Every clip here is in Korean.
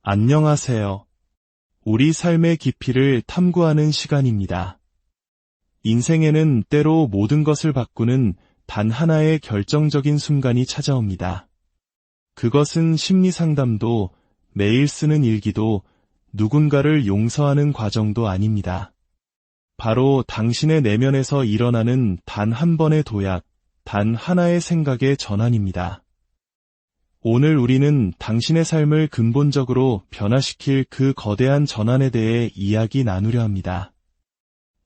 안녕하세요. 우리 삶의 깊이를 탐구하는 시간입니다. 인생에는 때로 모든 것을 바꾸는 단 하나의 결정적인 순간이 찾아옵니다. 그것은 심리 상담도, 매일 쓰는 일기도, 누군가를 용서하는 과정도 아닙니다. 바로 당신의 내면에서 일어나는 단 한 번의 도약, 단 하나의 생각의 전환입니다. 오늘 우리는 당신의 삶을 근본적으로 변화시킬 그 거대한 전환에 대해 이야기 나누려 합니다.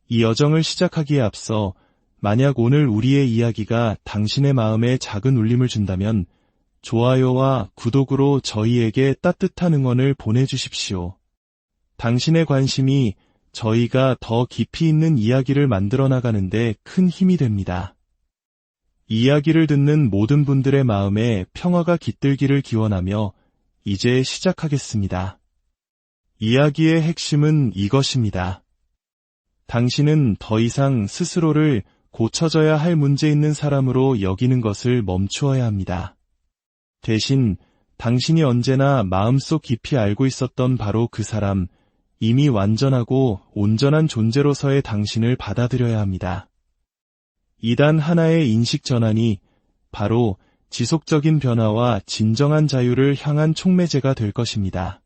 이 여정을 시작하기에 앞서 만약 오늘 우리의 이야기가 당신의 마음에 작은 울림을 준다면 좋아요와 구독으로 저희에게 따뜻한 응원을 보내주십시오. 당신의 관심이 저희가 더 깊이 있는 이야기를 만들어 나가는데 큰 힘이 됩니다. 이야기를 듣는 모든 분들의 마음에 평화가 깃들기를 기원하며 이제 시작하겠습니다. 이야기의 핵심은 이것입니다. 당신은 더 이상 스스로를 고쳐져야 할 문제 있는 사람으로 여기는 것을 멈추어야 합니다. 대신 당신이 언제나 마음속 깊이 알고 있었던 바로 그 사람, 이미 완전하고 온전한 존재로서의 당신을 받아들여야 합니다. 이단 하나의 인식 전환이 바로 지속적인 변화와 진정한 자유를 향한 촉매제가 될 것입니다.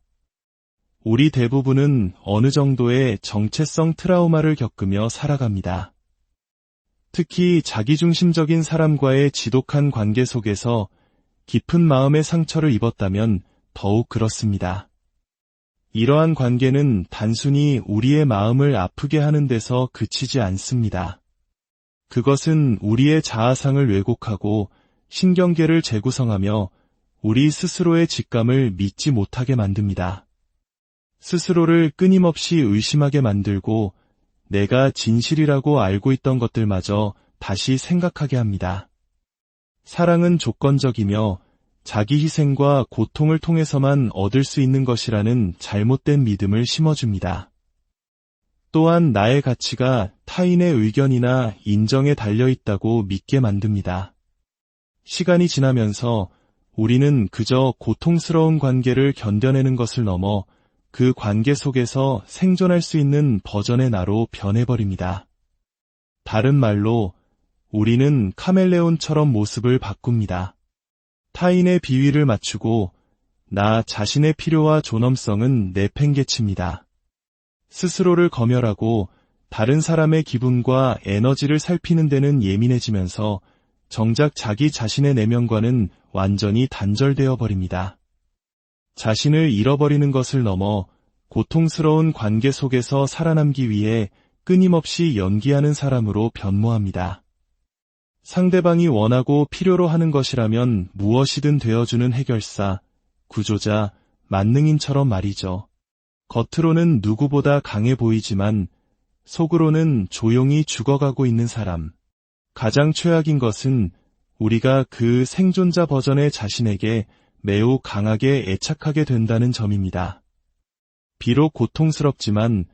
우리 대부분은 어느 정도의 정체성 트라우마를 겪으며 살아갑니다. 특히 자기중심적인 사람과의 지독한 관계 속에서 깊은 마음의 상처를 입었다면 더욱 그렇습니다. 이러한 관계는 단순히 우리의 마음을 아프게 하는 데서 그치지 않습니다. 그것은 우리의 자아상을 왜곡하고 신경계를 재구성하며 우리 스스로의 직감을 믿지 못하게 만듭니다. 스스로를 끊임없이 의심하게 만들고 내가 진실이라고 알고 있던 것들마저 다시 생각하게 합니다. 사랑은 조건적이며 자기 희생과 고통을 통해서만 얻을 수 있는 것이라는 잘못된 믿음을 심어줍니다. 또한 나의 가치가 타인의 의견이나 인정에 달려있다고 믿게 만듭니다. 시간이 지나면서 우리는 그저 고통스러운 관계를 견뎌내는 것을 넘어 그 관계 속에서 생존할 수 있는 버전의 나로 변해버립니다. 다른 말로 우리는 카멜레온처럼 모습을 바꿉니다. 타인의 비위를 맞추고 나 자신의 필요와 존엄성은 내팽개칩니다. 스스로를 검열하고 다른 사람의 기분과 에너지를 살피는 데는 예민해지면서 정작 자기 자신의 내면과는 완전히 단절되어 버립니다. 자신을 잃어버리는 것을 넘어 고통스러운 관계 속에서 살아남기 위해 끊임없이 연기하는 사람으로 변모합니다. 상대방이 원하고 필요로 하는 것이라면 무엇이든 되어주는 해결사, 구조자, 만능인처럼 말이죠. 겉으로는 누구보다 강해 보이지만 속으로는 조용히 죽어가고 있는 사람. 가장 최악인 것은 우리가 그 생존자 버전의 자신에게 매우 강하게 애착하게 된다는 점입니다. 비록 고통스럽지만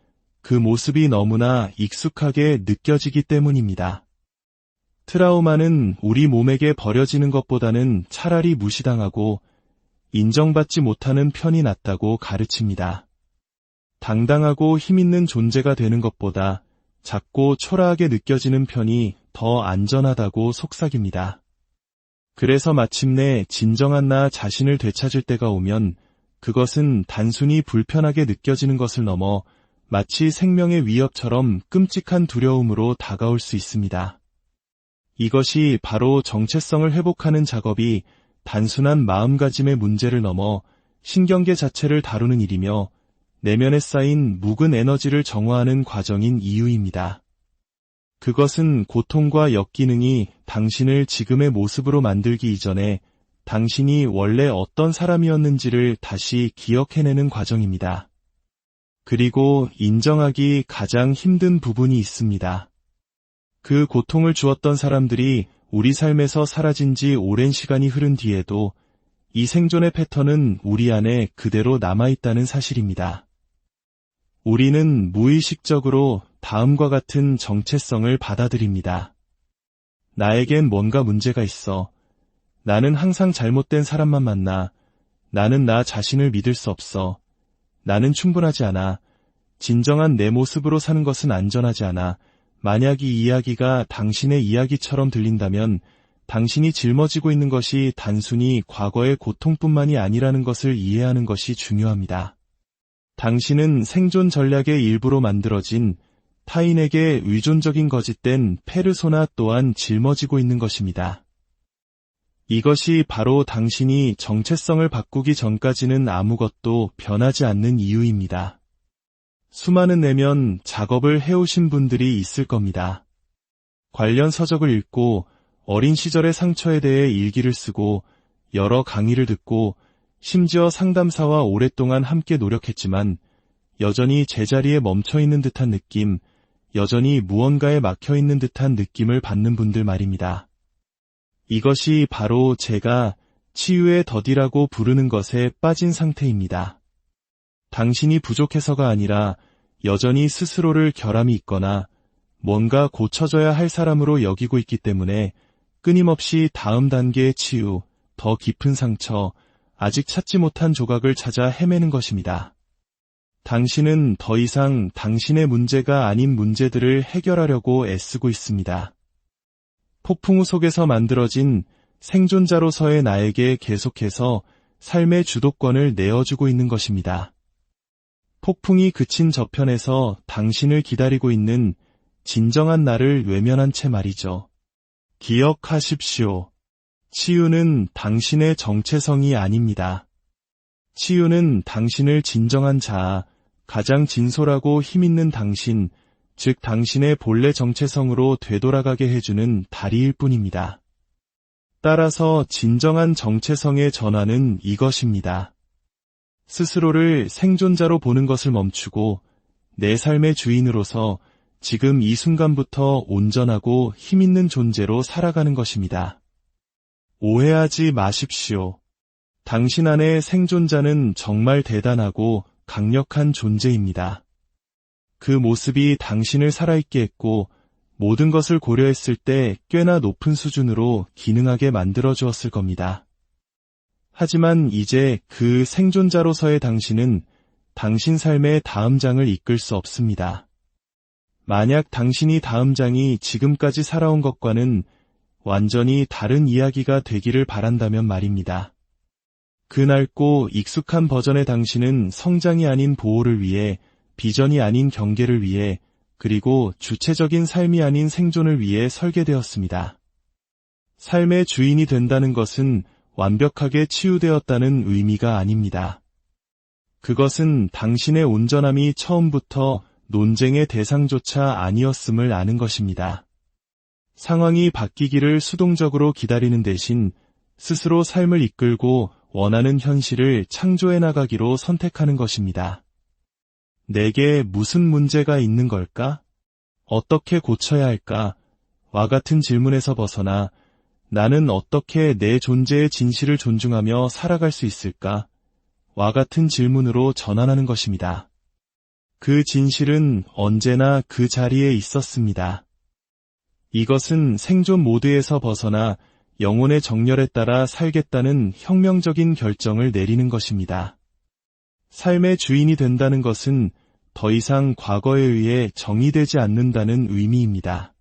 그 모습이 너무나 익숙하게 느껴지기 때문입니다. 트라우마는 우리 몸에게 버려지는 것보다는 차라리 무시당하고 인정받지 못하는 편이 낫다고 가르칩니다. 당당하고 힘있는 존재가 되는 것보다 작고 초라하게 느껴지는 편이 더 안전하다고 속삭입니다. 그래서 마침내 진정한 나 자신을 되찾을 때가 오면 그것은 단순히 불편하게 느껴지는 것을 넘어 마치 생명의 위협처럼 끔찍한 두려움으로 다가올 수 있습니다. 이것이 바로 정체성을 회복하는 작업이 단순한 마음가짐의 문제를 넘어 신경계 자체를 다루는 일이며 내면에 쌓인 묵은 에너지를 정화하는 과정인 이유입니다. 그것은 고통과 역기능이 당신을 지금의 모습으로 만들기 이전에 당신이 원래 어떤 사람이었는지를 다시 기억해내는 과정입니다. 그리고 인정하기 가장 힘든 부분이 있습니다. 그 고통을 주었던 사람들이 우리 삶에서 사라진 지 오랜 시간이 흐른 뒤에도 이 생존의 패턴은 우리 안에 그대로 남아있다는 사실입니다. 우리는 무의식적으로 다음과 같은 정체성을 받아들입니다. 나에겐 뭔가 문제가 있어. 나는 항상 잘못된 사람만 만나. 나는 나 자신을 믿을 수 없어. 나는 충분하지 않아. 진정한 내 모습으로 사는 것은 안전하지 않아. 만약 이 이야기가 당신의 이야기처럼 들린다면 당신이 짊어지고 있는 것이 단순히 과거의 고통뿐만이 아니라는 것을 이해하는 것이 중요합니다. 당신은 생존 전략의 일부로 만들어진 타인에게 의존적인 거짓된 페르소나 또한 짊어지고 있는 것입니다. 이것이 바로 당신이 정체성을 바꾸기 전까지는 아무것도 변하지 않는 이유입니다. 수많은 내면 작업을 해오신 분들이 있을 겁니다. 관련 서적을 읽고 어린 시절의 상처에 대해 일기를 쓰고 여러 강의를 듣고 심지어 상담사와 오랫동안 함께 노력했지만 여전히 제자리에 멈춰있는 듯한 느낌, 여전히 무언가에 막혀있는 듯한 느낌을 받는 분들 말입니다. 이것이 바로 제가 치유의 덫이라고 부르는 것에 빠진 상태입니다. 당신이 부족해서가 아니라 여전히 스스로를 결함이 있거나 뭔가 고쳐져야 할 사람으로 여기고 있기 때문에 끊임없이 다음 단계의 치유, 더 깊은 상처, 아직 찾지 못한 조각을 찾아 헤매는 것입니다. 당신은 더 이상 당신의 문제가 아닌 문제들을 해결하려고 애쓰고 있습니다. 폭풍우 속에서 만들어진 생존자로서의 나에게 계속해서 삶의 주도권을 내어주고 있는 것입니다. 폭풍이 그친 저편에서 당신을 기다리고 있는 진정한 나를 외면한 채 말이죠. 기억하십시오. 치유는 당신의 정체성이 아닙니다. 치유는 당신을 진정한 자아, 가장 진솔하고 힘있는 당신, 즉 당신의 본래 정체성으로 되돌아가게 해주는 다리일 뿐입니다. 따라서 진정한 정체성의 전환은 이것입니다. 스스로를 생존자로 보는 것을 멈추고 내 삶의 주인으로서 지금 이 순간부터 온전하고 힘있는 존재로 살아가는 것입니다. 오해하지 마십시오. 당신 안의 생존자는 정말 대단하고 강력한 존재입니다. 그 모습이 당신을 살아있게 했고 모든 것을 고려했을 때 꽤나 높은 수준으로 기능하게 만들어 주었을 겁니다. 하지만 이제 그 생존자로서의 당신은 당신 삶의 다음 장을 이끌 수 없습니다. 만약 당신이 다음 장이 지금까지 살아온 것과는 완전히 다른 이야기가 되기를 바란다면 말입니다. 그 낡고 익숙한 버전의 당신은 성장이 아닌 보호를 위해, 비전이 아닌 경계를 위해, 그리고 주체적인 삶이 아닌 생존을 위해 설계되었습니다. 삶의 주인이 된다는 것은 완벽하게 치유되었다는 의미가 아닙니다. 그것은 당신의 온전함이 처음부터 논쟁의 대상조차 아니었음을 아는 것입니다. 상황이 바뀌기를 수동적으로 기다리는 대신 스스로 삶을 이끌고 원하는 현실을 창조해 나가기로 선택하는 것입니다. 내게 무슨 문제가 있는 걸까? 어떻게 고쳐야 할까? 와 같은 질문에서 벗어나 나는 어떻게 내 존재의 진실을 존중하며 살아갈 수 있을까? 와 같은 질문으로 전환하는 것입니다. 그 진실은 언제나 그 자리에 있었습니다. 이것은 생존 모드에서 벗어나 영혼의 정열에 따라 살겠다는 혁명적인 결정을 내리는 것입니다. 삶의 주인이 된다는 것은 더 이상 과거에 의해 정의되지 않는다는 의미입니다.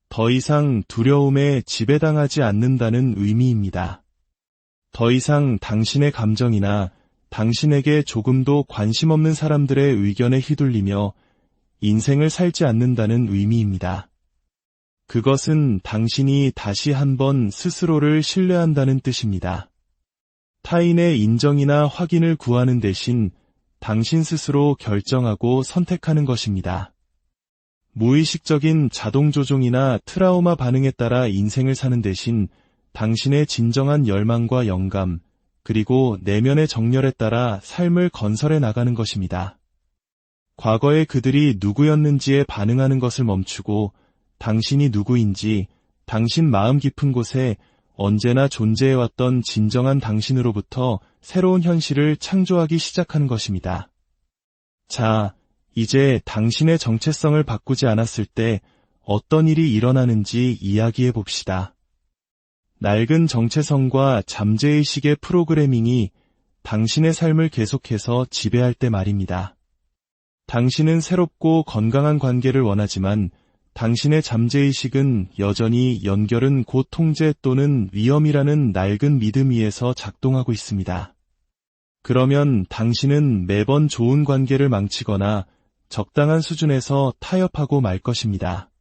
더 이상 두려움에 지배당하지 않는다는 의미입니다. 더 이상 당신의 감정이나 당신에게 조금도 관심 없는 사람들의 의견에 휘둘리며 인생을 살지 않는다는 의미입니다. 그것은 당신이 다시 한번 스스로를 신뢰한다는 뜻입니다. 타인의 인정이나 확인을 구하는 대신 당신 스스로 결정하고 선택하는 것입니다. 무의식적인 자동 조종이나 트라우마 반응에 따라 인생을 사는 대신 당신의 진정한 열망과 영감, 그리고 내면의 정열에 따라 삶을 건설해 나가는 것입니다. 과거의 그들이 누구였는지에 반응하는 것을 멈추고 당신이 누구인지 당신 마음 깊은 곳에 언제나 존재해왔던 진정한 당신으로부터 새로운 현실을 창조하기 시작하는 것입니다. 자, 이제 당신의 정체성을 바꾸지 않았을 때 어떤 일이 일어나는지 이야기해 봅시다. 낡은 정체성과 잠재의식의 프로그래밍이 당신의 삶을 계속해서 지배할 때 말입니다. 당신은 새롭고 건강한 관계를 원하지만 당신의 잠재의식은 여전히 연결은 곧 통제 또는 위험이라는 낡은 믿음 위에서 작동하고 있습니다. 그러면 당신은 매번 좋은 관계를 망치거나 적당한 수준에서 타협하고 말 것입니다.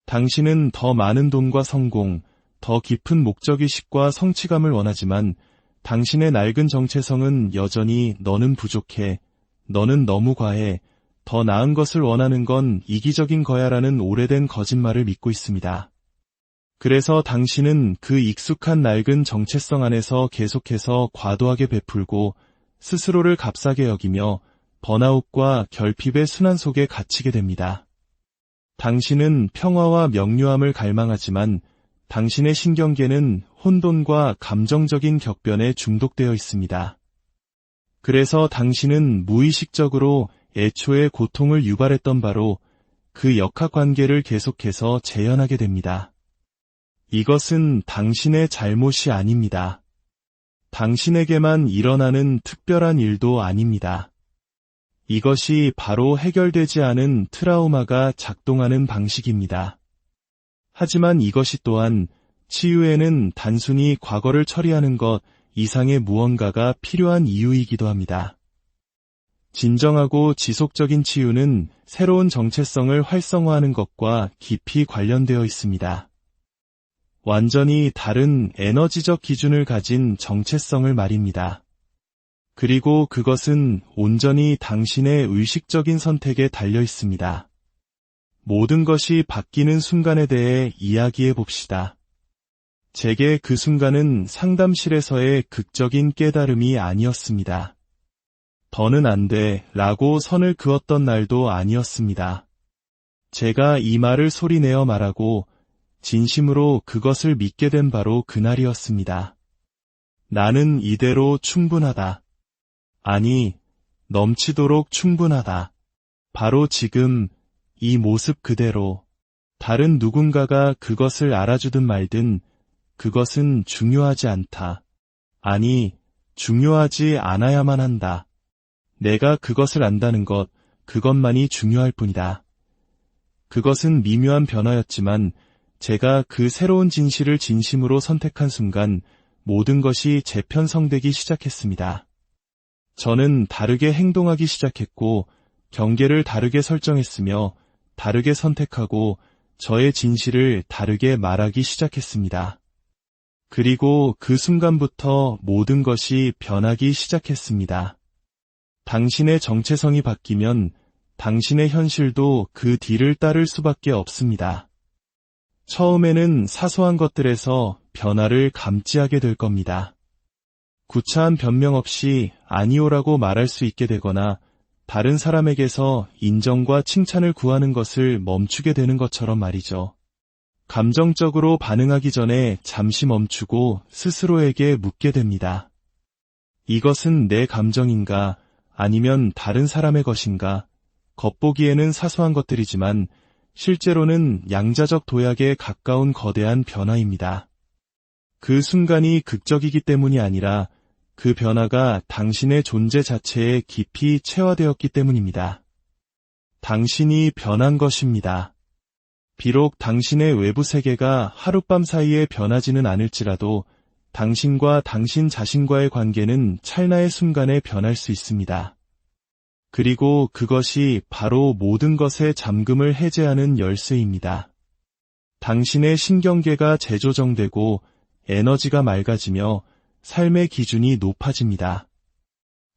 당신은 더 많은 돈과 성공, 더 깊은 목적의식과 성취감을 원하지만 당신의 낡은 정체성은 여전히 너는 부족해, 너는 너무 과해, 더 나은 것을 원하는 건 이기적인 거야라는 오래된 거짓말을 믿고 있습니다. 그래서 당신은 그 익숙한 낡은 정체성 안에서 계속해서 과도하게 베풀고 스스로를 값싸게 여기며 번아웃과 결핍의 순환 속에 갇히게 됩니다. 당신은 평화와 명료함을 갈망하지만 당신의 신경계는 혼돈과 감정적인 격변에 중독되어 있습니다. 그래서 당신은 무의식적으로 애초에 고통을 유발했던 바로 그 역학관계를 계속해서 재현하게 됩니다. 이것은 당신의 잘못이 아닙니다. 당신에게만 일어나는 특별한 일도 아닙니다. 이것이 바로 해결되지 않은 트라우마가 작동하는 방식입니다. 하지만 이것이 또한 치유에는 단순히 과거를 처리하는 것 이상의 무언가가 필요한 이유이기도 합니다. 진정하고 지속적인 치유는 새로운 정체성을 활성화하는 것과 깊이 관련되어 있습니다. 완전히 다른 에너지적 기준을 가진 정체성을 말입니다. 그리고 그것은 온전히 당신의 의식적인 선택에 달려 있습니다. 모든 것이 바뀌는 순간에 대해 이야기해 봅시다. 제게 그 순간은 상담실에서의 극적인 깨달음이 아니었습니다. 더는 안 돼 라고 선을 그었던 날도 아니었습니다. 제가 이 말을 소리내어 말하고 진심으로 그것을 믿게 된 바로 그날이었습니다. 나는 이대로 충분하다. 아니, 넘치도록 충분하다. 바로 지금 이 모습 그대로 다른 누군가가 그것을 알아주든 말든 그것은 중요하지 않다. 아니, 중요하지 않아야만 한다. 내가 그것을 안다는 것, 그것만이 중요할 뿐이다. 그것은 미묘한 변화였지만 제가 그 새로운 진실을 진심으로 선택한 순간 모든 것이 재편성되기 시작했습니다. 저는 다르게 행동하기 시작했고 경계를 다르게 설정했으며 다르게 선택하고 저의 진실을 다르게 말하기 시작했습니다. 그리고 그 순간부터 모든 것이 변하기 시작했습니다. 당신의 정체성이 바뀌면 당신의 현실도 그 뒤를 따를 수밖에 없습니다. 처음에는 사소한 것들에서 변화를 감지하게 될 겁니다. 구차한 변명 없이 아니오라고 말할 수 있게 되거나 다른 사람에게서 인정과 칭찬을 구하는 것을 멈추게 되는 것처럼 말이죠. 감정적으로 반응하기 전에 잠시 멈추고 스스로에게 묻게 됩니다. 이것은 내 감정인가 아니면 다른 사람의 것인가? 겉보기에는 사소한 것들이지만 실제로는 양자적 도약에 가까운 거대한 변화입니다. 그 순간이 극적이기 때문이 아니라 그 변화가 당신의 존재 자체에 깊이 체화되었기 때문입니다. 당신이 변한 것입니다. 비록 당신의 외부 세계가 하룻밤 사이에 변하지는 않을지라도 당신과 당신 자신과의 관계는 찰나의 순간에 변할 수 있습니다. 그리고 그것이 바로 모든 것의 잠금을 해제하는 열쇠입니다. 당신의 신경계가 재조정되고 에너지가 맑아지며 삶의 기준이 높아집니다.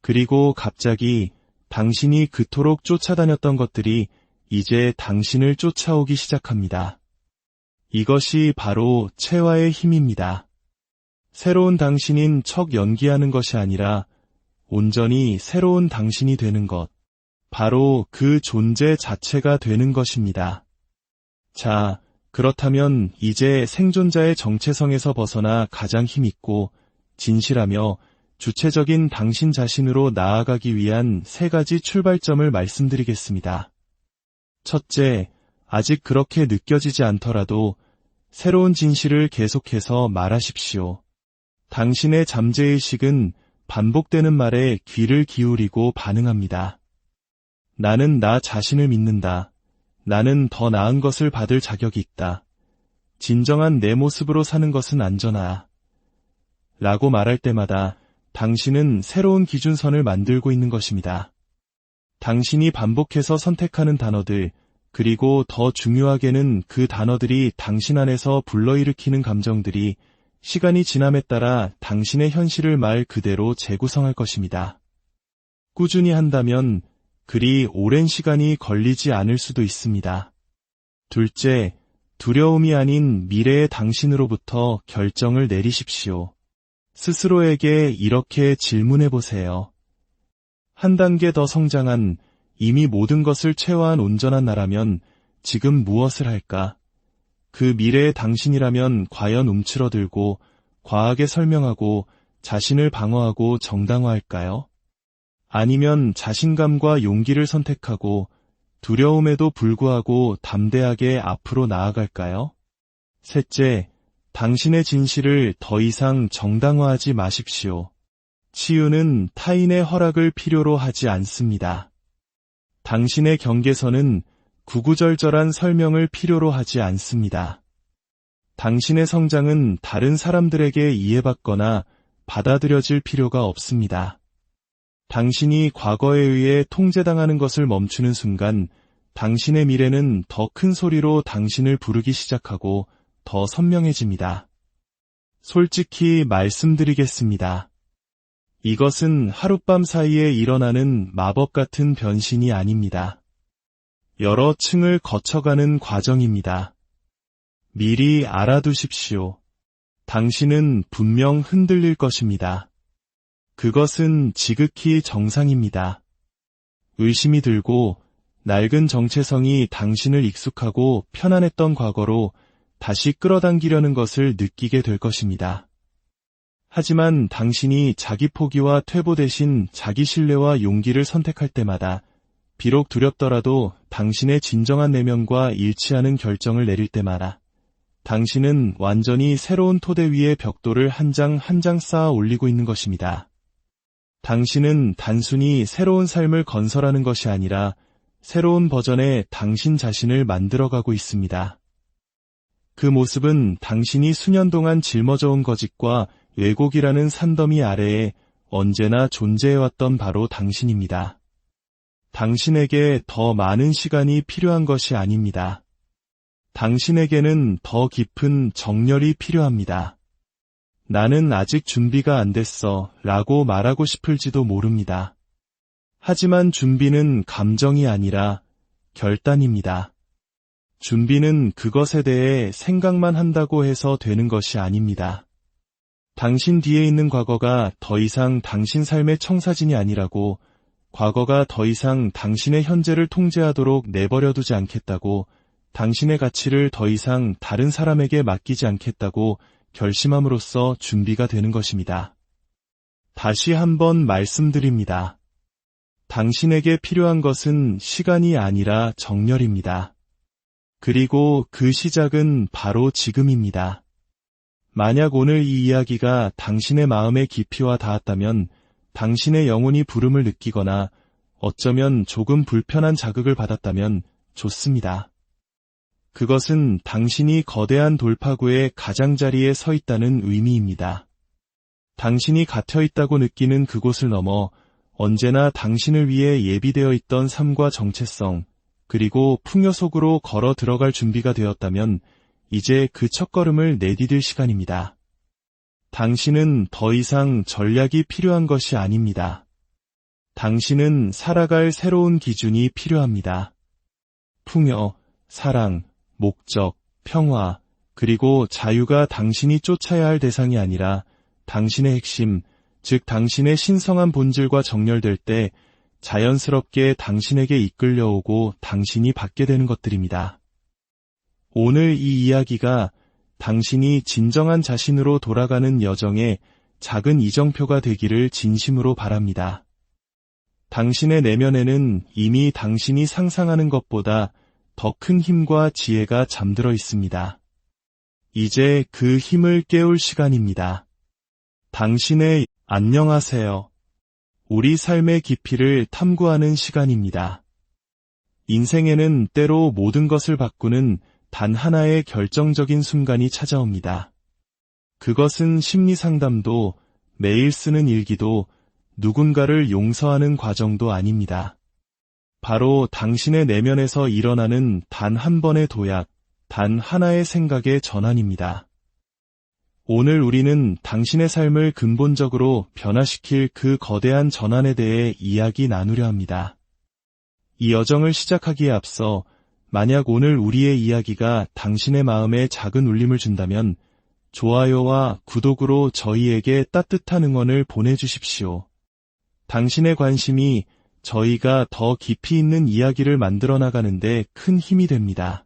그리고 갑자기 당신이 그토록 쫓아다녔던 것들이 이제 당신을 쫓아오기 시작합니다. 이것이 바로 체화의 힘입니다. 새로운 당신인 척 연기하는 것이 아니라 온전히 새로운 당신이 되는 것, 바로 그 존재 자체가 되는 것입니다. 자, 그렇다면 이제 생존자의 정체성에서 벗어나 가장 힘있고 진실하며 주체적인 당신 자신으로 나아가기 위한 3가지 출발점을 말씀드리겠습니다. 첫째, 아직 그렇게 느껴지지 않더라도 새로운 진실을 계속해서 말하십시오. 당신의 잠재의식은 반복되는 말에 귀를 기울이고 반응합니다. 나는 나 자신을 믿는다. 나는 더 나은 것을 받을 자격이 있다. 진정한 내 모습으로 사는 것은 안전하다. 라고 말할 때마다 당신은 새로운 기준선을 만들고 있는 것입니다. 당신이 반복해서 선택하는 단어들, 그리고 더 중요하게는 그 단어들이 당신 안에서 불러일으키는 감정들이 시간이 지남에 따라 당신의 현실을 말 그대로 재구성할 것입니다. 꾸준히 한다면 그리 오랜 시간이 걸리지 않을 수도 있습니다. 둘째, 두려움이 아닌 미래의 당신으로부터 결정을 내리십시오. 스스로에게 이렇게 질문해 보세요. 한 단계 더 성장한, 이미 모든 것을 체화한 온전한 나라면 지금 무엇을 할까? 그 미래의 당신이라면 과연 움츠러들고 과하게 설명하고 자신을 방어하고 정당화할까요? 아니면 자신감과 용기를 선택하고 두려움에도 불구하고 담대하게 앞으로 나아갈까요? 셋째, 당신의 진실을 더 이상 정당화하지 마십시오. 치유는 타인의 허락을 필요로 하지 않습니다. 당신의 경계선은 구구절절한 설명을 필요로 하지 않습니다. 당신의 성장은 다른 사람들에게 이해받거나 받아들여질 필요가 없습니다. 당신이 과거에 의해 통제당하는 것을 멈추는 순간 당신의 미래는 더 큰 소리로 당신을 부르기 시작하고 더 선명해집니다. 솔직히 말씀드리겠습니다. 이것은 하룻밤 사이에 일어나는 마법 같은 변신이 아닙니다. 여러 층을 거쳐가는 과정입니다. 미리 알아두십시오. 당신은 분명 흔들릴 것입니다. 그것은 지극히 정상입니다. 의심이 들고 낡은 정체성이 당신을 익숙하고 편안했던 과거로 다시 끌어당기려는 것을 느끼게 될 것입니다. 하지만 당신이 자기 포기와 퇴보 대신 자기 신뢰와 용기를 선택할 때마다 비록 두렵더라도 당신의 진정한 내면과 일치하는 결정을 내릴 때마다 당신은 완전히 새로운 토대 위에 벽돌을 한 장 한 장 쌓아 올리고 있는 것입니다. 당신은 단순히 새로운 삶을 건설하는 것이 아니라 새로운 버전의 당신 자신을 만들어가고 있습니다. 그 모습은 당신이 수년 동안 짊어져온 거짓과 왜곡이라는 산더미 아래에 언제나 존재해왔던 바로 당신입니다. 당신에게 더 많은 시간이 필요한 것이 아닙니다. 당신에게는 더 깊은 정렬이 필요합니다. 나는 아직 준비가 안 됐어 라고 말하고 싶을지도 모릅니다. 하지만 준비는 감정이 아니라 결단입니다. 준비는 그것에 대해 생각만 한다고 해서 되는 것이 아닙니다. 당신 뒤에 있는 과거가 더 이상 당신 삶의 청사진이 아니라고, 과거가 더 이상 당신의 현재를 통제하도록 내버려두지 않겠다고, 당신의 가치를 더 이상 다른 사람에게 맡기지 않겠다고 결심함으로써 준비가 되는 것입니다. 다시 한번 말씀드립니다. 당신에게 필요한 것은 시간이 아니라 정렬입니다. 그리고 그 시작은 바로 지금입니다. 만약 오늘 이 이야기가 당신의 마음의 깊이와 닿았다면 당신의 영혼이 부름을 느끼거나 어쩌면 조금 불편한 자극을 받았다면 좋습니다. 그것은 당신이 거대한 돌파구의 가장자리에 서 있다는 의미입니다. 당신이 갇혀 있다고 느끼는 그곳을 넘어 언제나 당신을 위해 예비되어 있던 삶과 정체성, 그리고 풍요 속으로 걸어 들어갈 준비가 되었다면 이제 그 첫걸음을 내디딜 시간입니다. 당신은 더 이상 전략이 필요한 것이 아닙니다. 당신은 살아갈 새로운 기준이 필요합니다. 풍요, 사랑, 목적, 평화, 그리고 자유가 당신이 쫓아야 할 대상이 아니라 당신의 핵심, 즉 당신의 신성한 본질과 정렬될 때 자연스럽게 당신에게 이끌려오고 당신이 받게 되는 것들입니다. 오늘 이 이야기가 당신이 진정한 자신으로 돌아가는 여정의 작은 이정표가 되기를 진심으로 바랍니다. 당신의 내면에는 이미 당신이 상상하는 것보다 더 큰 힘과 지혜가 잠들어 있습니다. 이제 그 힘을 깨울 시간입니다. 당신의 안녕하세요. 우리 삶의 깊이를 탐구하는 시간입니다. 인생에는 때로 모든 것을 바꾸는 단 하나의 결정적인 순간이 찾아옵니다. 그것은 심리 상담도, 매일 쓰는 일기도, 누군가를 용서하는 과정도 아닙니다. 바로 당신의 내면에서 일어나는 단 한 번의 도약, 단 하나의 생각의 전환입니다. 오늘 우리는 당신의 삶을 근본적으로 변화시킬 그 거대한 전환에 대해 이야기 나누려 합니다. 이 여정을 시작하기에 앞서 만약 오늘 우리의 이야기가 당신의 마음에 작은 울림을 준다면 좋아요와 구독으로 저희에게 따뜻한 응원을 보내주십시오. 당신의 관심이 저희가 더 깊이 있는 이야기를 만들어 나가는데 큰 힘이 됩니다.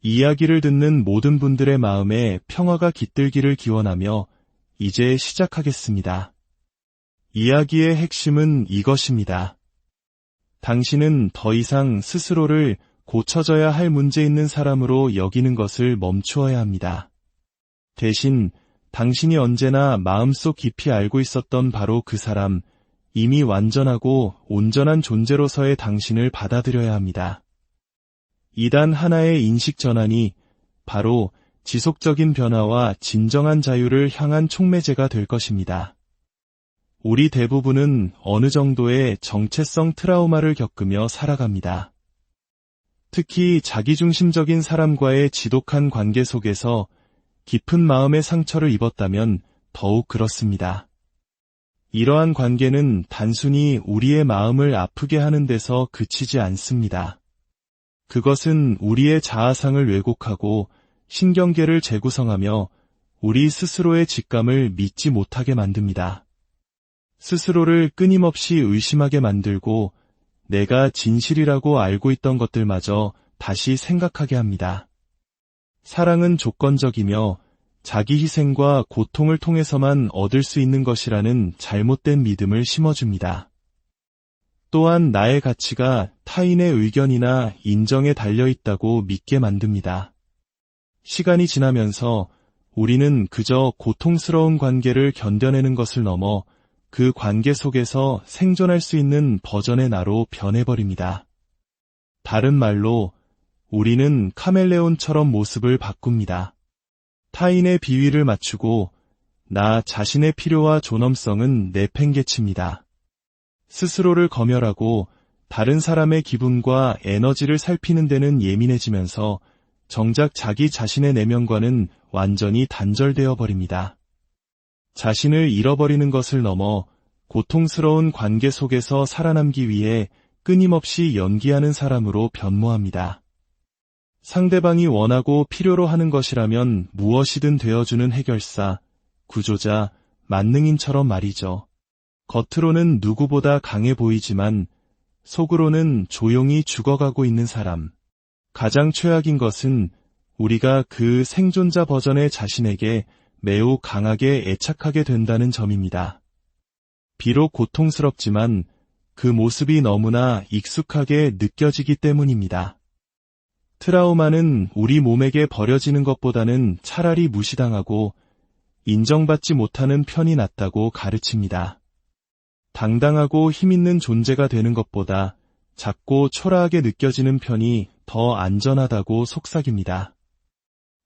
이야기를 듣는 모든 분들의 마음에 평화가 깃들기를 기원하며 이제 시작하겠습니다. 이야기의 핵심은 이것입니다. 당신은 더 이상 스스로를 고쳐져야 할 문제 있는 사람으로 여기는 것을 멈추어야 합니다. 대신 당신이 언제나 마음속 깊이 알고 있었던 바로 그 사람, 이미 완전하고 온전한 존재로서의 당신을 받아들여야 합니다. 이단 하나의 인식 전환이 바로 지속적인 변화와 진정한 자유를 향한 촉매제가 될 것입니다. 우리 대부분은 어느 정도의 정체성 트라우마를 겪으며 살아갑니다. 특히 자기중심적인 사람과의 지독한 관계 속에서 깊은 마음의 상처를 입었다면 더욱 그렇습니다. 이러한 관계는 단순히 우리의 마음을 아프게 하는 데서 그치지 않습니다. 그것은 우리의 자아상을 왜곡하고 신경계를 재구성하며 우리 스스로의 직감을 믿지 못하게 만듭니다. 스스로를 끊임없이 의심하게 만들고 내가 진실이라고 알고 있던 것들마저 다시 생각하게 합니다. 사랑은 조건적이며 자기 희생과 고통을 통해서만 얻을 수 있는 것이라는 잘못된 믿음을 심어줍니다. 또한 나의 가치가 타인의 의견이나 인정에 달려있다고 믿게 만듭니다. 시간이 지나면서 우리는 그저 고통스러운 관계를 견뎌내는 것을 넘어 그 관계 속에서 생존할 수 있는 버전의 나로 변해버립니다. 다른 말로 우리는 카멜레온처럼 모습을 바꿉니다. 타인의 비위를 맞추고 나 자신의 필요와 존엄성은 내팽개칩니다. 스스로를 검열하고 다른 사람의 기분과 에너지를 살피는 데는 예민해지면서 정작 자기 자신의 내면과는 완전히 단절되어 버립니다. 자신을 잃어버리는 것을 넘어 고통스러운 관계 속에서 살아남기 위해 끊임없이 연기하는 사람으로 변모합니다. 상대방이 원하고 필요로 하는 것이라면 무엇이든 되어주는 해결사, 구조자, 만능인처럼 말이죠. 겉으로는 누구보다 강해 보이지만 속으로는 조용히 죽어가고 있는 사람. 가장 최악인 것은 우리가 그 생존자 버전의 자신에게 매우 강하게 애착하게 된다는 점입니다. 비록 고통스럽지만 그 모습이 너무나 익숙하게 느껴지기 때문입니다. 트라우마는 우리 몸에게 버려지는 것보다는 차라리 무시당하고 인정받지 못하는 편이 낫다고 가르칩니다. 당당하고 힘있는 존재가 되는 것보다 작고 초라하게 느껴지는 편이 더 안전하다고 속삭입니다.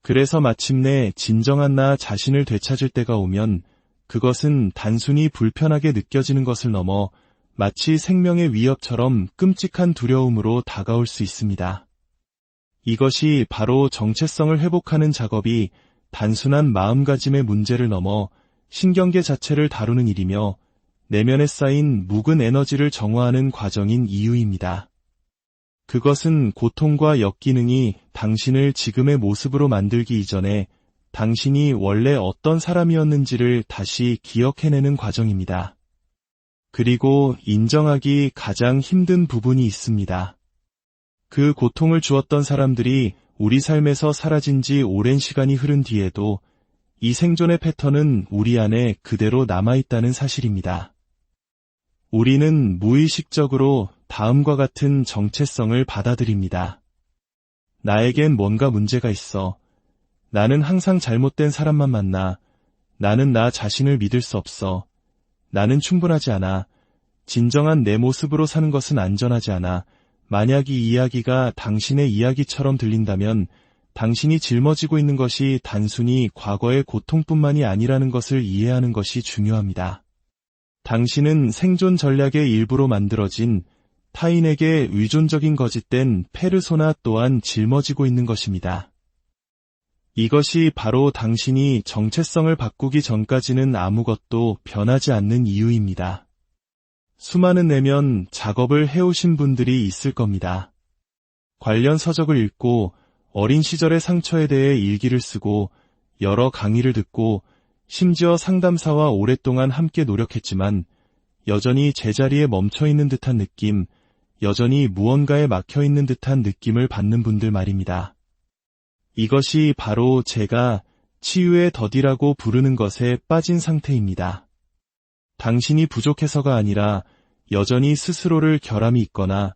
그래서 마침내 진정한 나 자신을 되찾을 때가 오면 그것은 단순히 불편하게 느껴지는 것을 넘어 마치 생명의 위협처럼 끔찍한 두려움으로 다가올 수 있습니다. 이것이 바로 정체성을 회복하는 작업이 단순한 마음가짐의 문제를 넘어 신경계 자체를 다루는 일이며 내면에 쌓인 묵은 에너지를 정화하는 과정인 이유입니다. 그것은 고통과 역기능이 당신을 지금의 모습으로 만들기 이전에 당신이 원래 어떤 사람이었는지를 다시 기억해내는 과정입니다. 그리고 인정하기 가장 힘든 부분이 있습니다. 그 고통을 주었던 사람들이 우리 삶에서 사라진 지 오랜 시간이 흐른 뒤에도 이 생존의 패턴은 우리 안에 그대로 남아있다는 사실입니다. 우리는 무의식적으로 다음과 같은 정체성을 받아들입니다. 나에겐 뭔가 문제가 있어. 나는 항상 잘못된 사람만 만나. 나는 나 자신을 믿을 수 없어. 나는 충분하지 않아. 진정한 내 모습으로 사는 것은 안전하지 않아. 만약 이 이야기가 당신의 이야기처럼 들린다면 당신이 짊어지고 있는 것이 단순히 과거의 고통뿐만이 아니라는 것을 이해하는 것이 중요합니다. 당신은 생존 전략의 일부로 만들어진 타인에게 의존적인 거짓된 페르소나 또한 짊어지고 있는 것입니다. 이것이 바로 당신이 정체성을 바꾸기 전까지는 아무것도 변하지 않는 이유입니다. 수많은 내면 작업을 해오신 분들이 있을 겁니다. 관련 서적을 읽고 어린 시절의 상처에 대해 일기를 쓰고 여러 강의를 듣고 심지어 상담사와 오랫동안 함께 노력했지만 여전히 제자리에 멈춰있는 듯한 느낌, 여전히 무언가에 막혀있는 듯한 느낌을 받는 분들 말입니다. 이것이 바로 제가 치유의 덫이라고 부르는 것에 빠진 상태입니다. 당신이 부족해서가 아니라 여전히 스스로를 결함이 있거나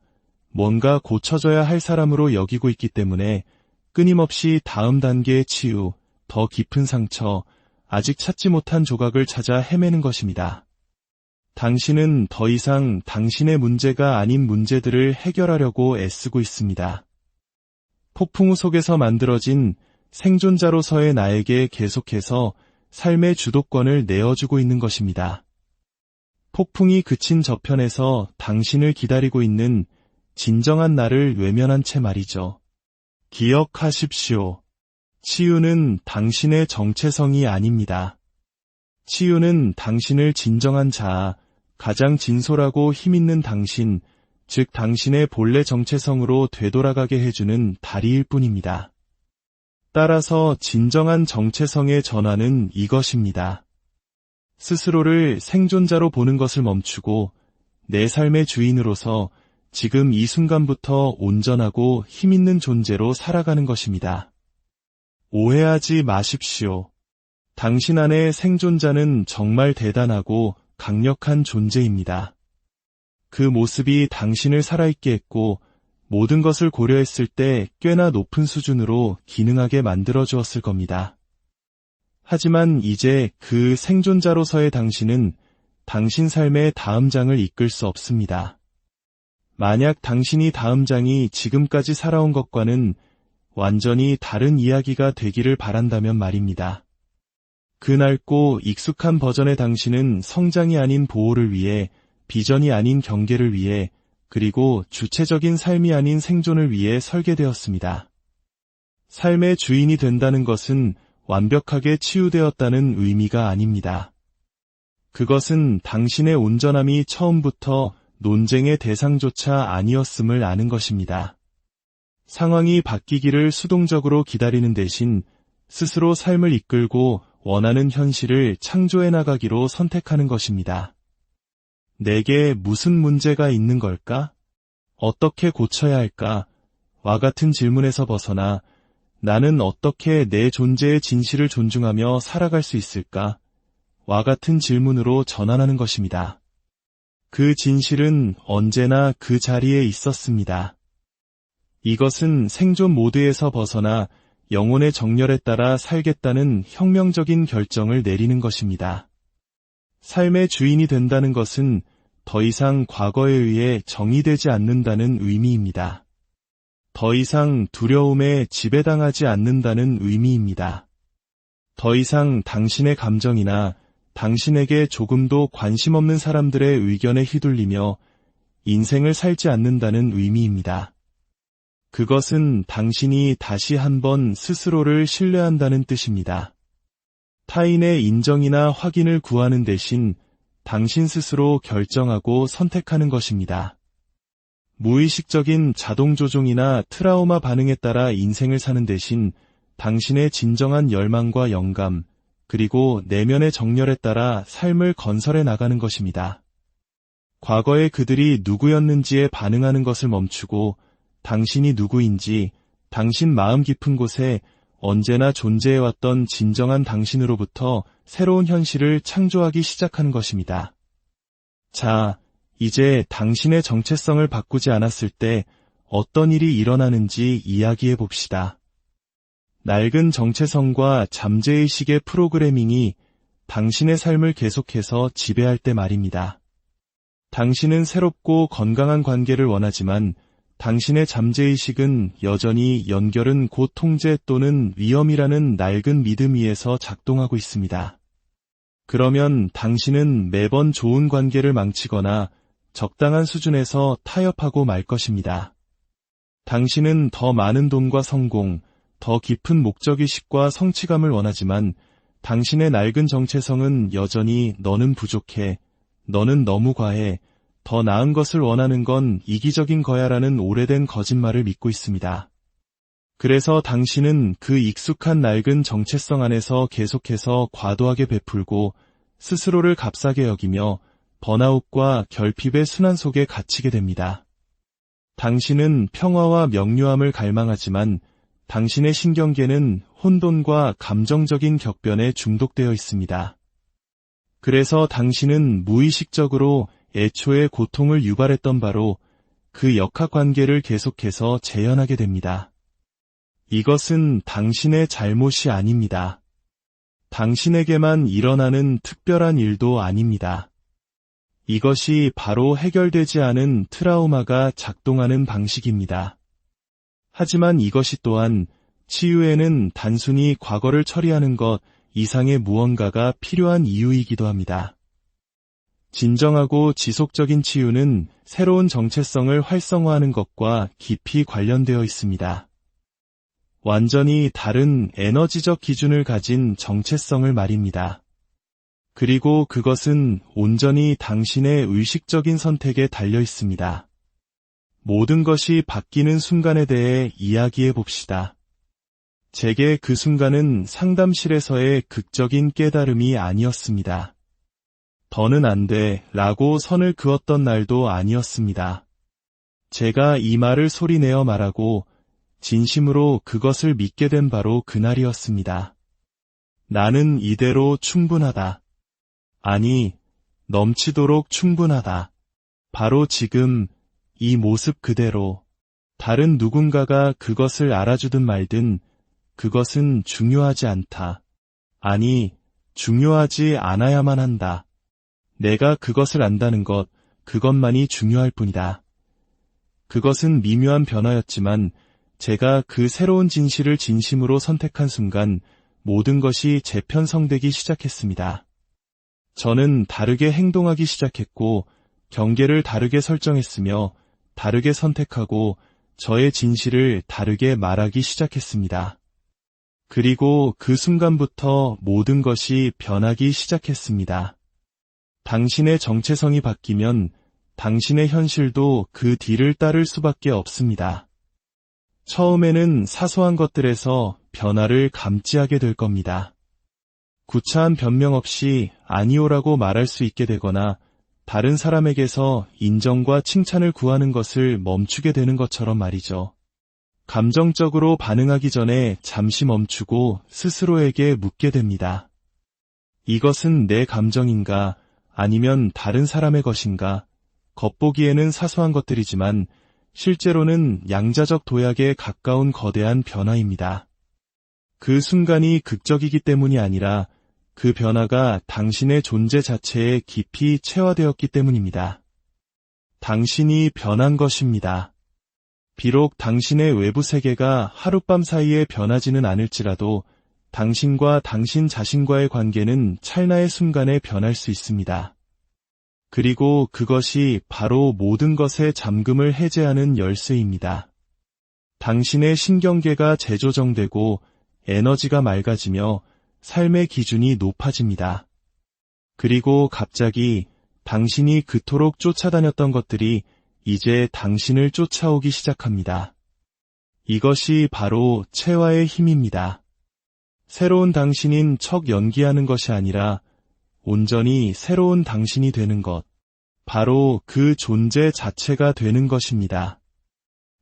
뭔가 고쳐져야 할 사람으로 여기고 있기 때문에 끊임없이 다음 단계의 치유, 더 깊은 상처, 아직 찾지 못한 조각을 찾아 헤매는 것입니다. 당신은 더 이상 당신의 문제가 아닌 문제들을 해결하려고 애쓰고 있습니다. 폭풍우 속에서 만들어진 생존자로서의 나에게 계속해서 삶의 주도권을 내어주고 있는 것입니다. 폭풍이 그친 저편에서 당신을 기다리고 있는 진정한 나를 외면한 채 말이죠. 기억하십시오. 치유는 당신의 정체성이 아닙니다. 치유는 당신을 진정한 자아, 가장 진솔하고 힘있는 당신, 즉 당신의 본래 정체성으로 되돌아가게 해주는 다리일 뿐입니다. 따라서 진정한 정체성의 전환은 이것입니다. 스스로를 생존자로 보는 것을 멈추고 내 삶의 주인으로서 지금 이 순간부터 온전하고 힘있는 존재로 살아가는 것입니다. 오해하지 마십시오. 당신 안의 생존자는 정말 대단하고 강력한 존재입니다. 그 모습이 당신을 살아있게 했고 모든 것을 고려했을 때 꽤나 높은 수준으로 기능하게 만들어주었을 겁니다. 하지만 이제 그 생존자로서의 당신은 당신 삶의 다음 장을 이끌 수 없습니다. 만약 당신이 다음 장이 지금까지 살아온 것과는 완전히 다른 이야기가 되기를 바란다면 말입니다. 그 낡고 익숙한 버전의 당신은 성장이 아닌 보호를 위해, 비전이 아닌 경계를 위해, 그리고 주체적인 삶이 아닌 생존을 위해 설계되었습니다. 삶의 주인이 된다는 것은 완벽하게 치유되었다는 의미가 아닙니다. 그것은 당신의 온전함이 처음부터 논쟁의 대상조차 아니었음을 아는 것입니다. 상황이 바뀌기를 수동적으로 기다리는 대신 스스로 삶을 이끌고 원하는 현실을 창조해 나가기로 선택하는 것입니다. 내게 무슨 문제가 있는 걸까? 어떻게 고쳐야 할까? 와 같은 질문에서 벗어나 나는 어떻게 내 존재의 진실을 존중하며 살아갈 수 있을까? 와 같은 질문으로 전환하는 것입니다. 그 진실은 언제나 그 자리에 있었습니다. 이것은 생존 모드에서 벗어나 영혼의 정열에 따라 살겠다는 혁명적인 결정을 내리는 것입니다. 삶의 주인이 된다는 것은 더 이상 과거에 의해 정의되지 않는다는 의미입니다. 더 이상 두려움에 지배당하지 않는다는 의미입니다. 더 이상 당신의 감정이나 당신에게 조금도 관심 없는 사람들의 의견에 휘둘리며 인생을 살지 않는다는 의미입니다. 그것은 당신이 다시 한번 스스로를 신뢰한다는 뜻입니다. 타인의 인정이나 확인을 구하는 대신 당신 스스로 결정하고 선택하는 것입니다. 무의식적인 자동조종이나 트라우마 반응에 따라 인생을 사는 대신 당신의 진정한 열망과 영감, 그리고 내면의 정열에 따라 삶을 건설해 나가는 것입니다. 과거의 그들이 누구였는지에 반응하는 것을 멈추고 당신이 누구인지 당신 마음 깊은 곳에 언제나 존재해왔던 진정한 당신으로부터 새로운 현실을 창조하기 시작하는 것입니다. 자, 이제 당신의 정체성을 바꾸지 않았을 때 어떤 일이 일어나는지 이야기해 봅시다. 낡은 정체성과 잠재의식의 프로그래밍이 당신의 삶을 계속해서 지배할 때 말입니다. 당신은 새롭고 건강한 관계를 원하지만 당신의 잠재의식은 여전히 연결은 곧 통제 또는 위험이라는 낡은 믿음 위에서 작동하고 있습니다. 그러면 당신은 매번 좋은 관계를 망치거나 적당한 수준에서 타협하고 말 것입니다. 당신은 더 많은 돈과 성공, 더 깊은 목적의식과 성취감을 원하지만 당신의 낡은 정체성은 여전히 너는 부족해, 너는 너무 과해, 더 나은 것을 원하는 건 이기적인 거야라는 오래된 거짓말을 믿고 있습니다. 그래서 당신은 그 익숙한 낡은 정체성 안에서 계속해서 과도하게 베풀고 스스로를 값싸게 여기며 번아웃과 결핍의 순환 속에 갇히게 됩니다. 당신은 평화와 명료함을 갈망하지만 당신의 신경계는 혼돈과 감정적인 격변에 중독되어 있습니다. 그래서 당신은 무의식적으로 애초에 고통을 유발했던 바로 그 역학관계를 계속해서 재현하게 됩니다. 이것은 당신의 잘못이 아닙니다. 당신에게만 일어나는 특별한 일도 아닙니다. 이것이 바로 해결되지 않은 트라우마가 작동하는 방식입니다. 하지만 이것이 또한 치유에는 단순히 과거를 처리하는 것 이상의 무언가가 필요한 이유이기도 합니다. 진정하고 지속적인 치유는 새로운 정체성을 활성화하는 것과 깊이 관련되어 있습니다. 완전히 다른 에너지적 기준을 가진 정체성을 말입니다. 그리고 그것은 온전히 당신의 의식적인 선택에 달려 있습니다. 모든 것이 바뀌는 순간에 대해 이야기해 봅시다. 제게 그 순간은 상담실에서의 극적인 깨달음이 아니었습니다. 더는 안 돼 라고 선을 그었던 날도 아니었습니다. 제가 이 말을 소리내어 말하고 진심으로 그것을 믿게 된 바로 그날이었습니다. 나는 이대로 충분하다. 아니, 넘치도록 충분하다. 바로 지금 이 모습 그대로 다른 누군가가 그것을 알아주든 말든 그것은 중요하지 않다. 아니, 중요하지 않아야만 한다. 내가 그것을 안다는 것, 그것만이 중요할 뿐이다. 그것은 미묘한 변화였지만 제가 그 새로운 진실을 진심으로 선택한 순간 모든 것이 재편성되기 시작했습니다. 저는 다르게 행동하기 시작했고 경계를 다르게 설정했으며 다르게 선택하고 저의 진실을 다르게 말하기 시작했습니다. 그리고 그 순간부터 모든 것이 변하기 시작했습니다. 당신의 정체성이 바뀌면 당신의 현실도 그 뒤를 따를 수밖에 없습니다. 처음에는 사소한 것들에서 변화를 감지하게 될 겁니다. 구차한 변명 없이 아니오라고 말할 수 있게 되거나 다른 사람에게서 인정과 칭찬을 구하는 것을 멈추게 되는 것처럼 말이죠. 감정적으로 반응하기 전에 잠시 멈추고 스스로에게 묻게 됩니다. 이것은 내 감정인가 아니면 다른 사람의 것인가? 겉보기에는 사소한 것들이지만 실제로는 양자적 도약에 가까운 거대한 변화입니다. 그 순간이 극적이기 때문이 아니라 그 변화가 당신의 존재 자체에 깊이 체화되었기 때문입니다. 당신이 변한 것입니다. 비록 당신의 외부 세계가 하룻밤 사이에 변하지는 않을지라도 당신과 당신 자신과의 관계는 찰나의 순간에 변할 수 있습니다. 그리고 그것이 바로 모든 것의 잠금을 해제하는 열쇠입니다. 당신의 신경계가 재조정되고 에너지가 맑아지며 삶의 기준이 높아집니다. 그리고 갑자기 당신이 그토록 쫓아다녔던 것들이 이제 당신을 쫓아오기 시작합니다. 이것이 바로 체화의 힘입니다. 새로운 당신인 척 연기하는 것이 아니라 온전히 새로운 당신이 되는 것, 바로 그 존재 자체가 되는 것입니다.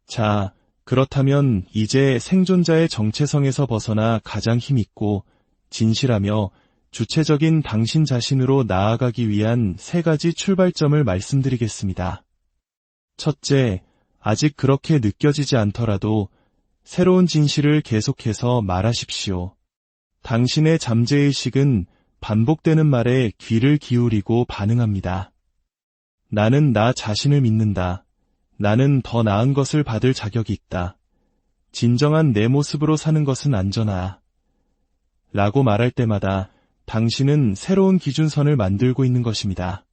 자, 그렇다면 이제 생존자의 정체성에서 벗어나 가장 힘있고 진실하며 주체적인 당신 자신으로 나아가기 위한 3가지 출발점을 말씀드리겠습니다. 첫째, 아직 그렇게 느껴지지 않더라도 새로운 진실을 계속해서 말하십시오. 당신의 잠재의식은 반복되는 말에 귀를 기울이고 반응합니다. 나는 나 자신을 믿는다. 나는 더 나은 것을 받을 자격이 있다. 진정한 내 모습으로 사는 것은 안전하다. 라고 말할 때마다 당신은 새로운 기준선을 만들고 있는 것입니다.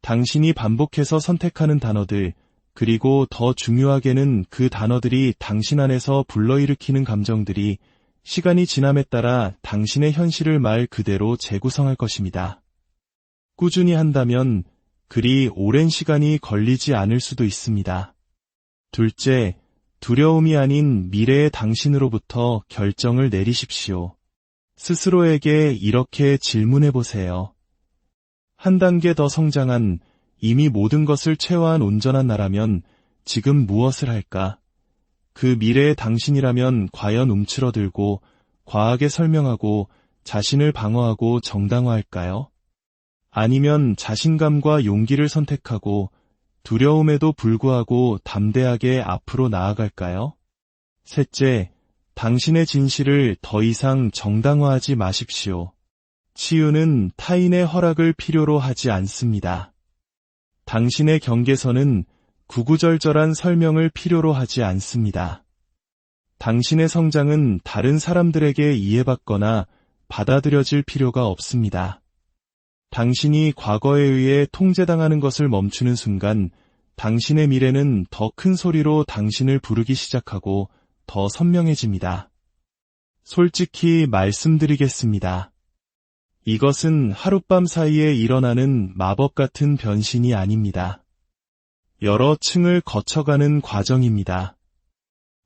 당신이 반복해서 선택하는 단어들, 그리고 더 중요하게는 그 단어들이 당신 안에서 불러일으키는 감정들이 시간이 지남에 따라 당신의 현실을 말 그대로 재구성할 것입니다. 꾸준히 한다면 그리 오랜 시간이 걸리지 않을 수도 있습니다. 둘째, 두려움이 아닌 미래의 당신으로부터 결정을 내리십시오. 스스로에게 이렇게 질문해 보세요. 한 단계 더 성장한, 이미 모든 것을 체화한 온전한 나라면 지금 무엇을 할까? 그 미래의 당신이라면 과연 움츠러들고 과하게 설명하고 자신을 방어하고 정당화할까요? 아니면 자신감과 용기를 선택하고 두려움에도 불구하고 담대하게 앞으로 나아갈까요? 셋째, 당신의 진실을 더 이상 정당화하지 마십시오. 치유는 타인의 허락을 필요로 하지 않습니다. 당신의 경계선은 구구절절한 설명을 필요로 하지 않습니다. 당신의 성장은 다른 사람들에게 이해받거나 받아들여질 필요가 없습니다. 당신이 과거에 의해 통제당하는 것을 멈추는 순간 당신의 미래는 더 큰 소리로 당신을 부르기 시작하고 더 선명해집니다. 솔직히 말씀드리겠습니다. 이것은 하룻밤 사이에 일어나는 마법 같은 변신이 아닙니다. 여러 층을 거쳐가는 과정입니다.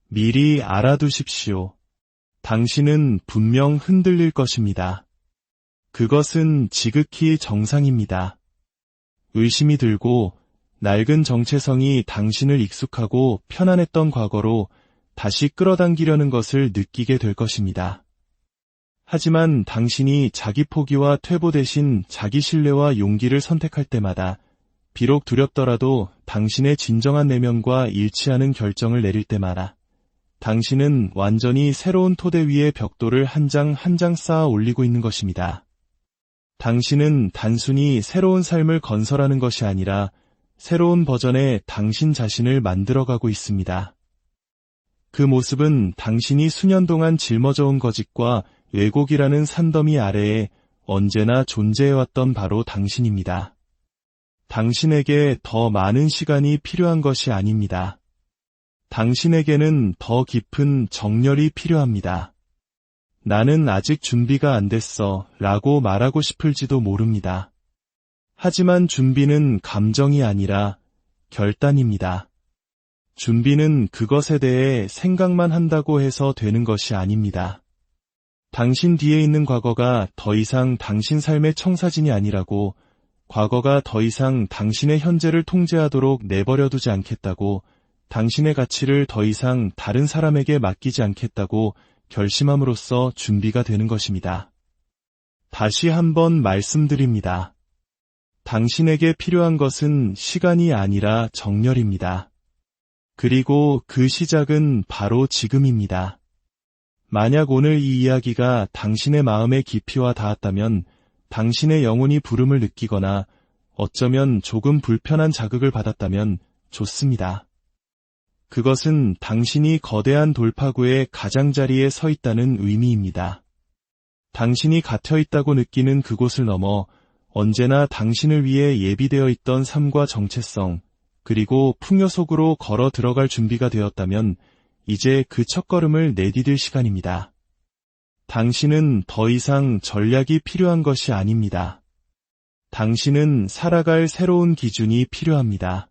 미리 알아두십시오. 당신은 분명 흔들릴 것입니다. 그것은 지극히 정상입니다. 의심이 들고 낡은 정체성이 당신을 익숙하고 편안했던 과거로 다시 끌어당기려는 것을 느끼게 될 것입니다. 하지만 당신이 자기 포기와 퇴보 대신 자기 신뢰와 용기를 선택할 때마다 비록 두렵더라도 당신의 진정한 내면과 일치하는 결정을 내릴 때마다 당신은 완전히 새로운 토대 위에 벽돌을 한 장 한 장 쌓아 올리고 있는 것입니다. 당신은 단순히 새로운 삶을 건설하는 것이 아니라 새로운 버전의 당신 자신을 만들어가고 있습니다. 그 모습은 당신이 수년 동안 짊어져온 거짓과 왜곡이라는 산더미 아래에 언제나 존재해왔던 바로 당신입니다. 당신에게 더 많은 시간이 필요한 것이 아닙니다. 당신에게는 더 깊은 정렬이 필요합니다. 나는 아직 준비가 안 됐어 라고 말하고 싶을지도 모릅니다. 하지만 준비는 감정이 아니라 결단입니다. 준비는 그것에 대해 생각만 한다고 해서 되는 것이 아닙니다. 당신 뒤에 있는 과거가 더 이상 당신 삶의 청사진이 아니라고, 과거가 더 이상 당신의 현재를 통제하도록 내버려두지 않겠다고, 당신의 가치를 더 이상 다른 사람에게 맡기지 않겠다고 결심함으로써 준비가 되는 것입니다. 다시 한번 말씀드립니다. 당신에게 필요한 것은 시간이 아니라 정렬입니다. 그리고 그 시작은 바로 지금입니다. 만약 오늘 이 이야기가 당신의 마음의 깊이와 닿았다면 당신의 영혼이 부름을 느끼거나 어쩌면 조금 불편한 자극을 받았다면 좋습니다. 그것은 당신이 거대한 돌파구의 가장자리에 서 있다는 의미입니다. 당신이 갇혀 있다고 느끼는 그곳을 넘어 언제나 당신을 위해 예비되어 있던 삶과 정체성, 그리고 풍요 속으로 걸어 들어갈 준비가 되었다면 이제 그 첫걸음을 내디딜 시간입니다. 당신은 더 이상 전략이 필요한 것이 아닙니다. 당신은 살아갈 새로운 기준이 필요합니다.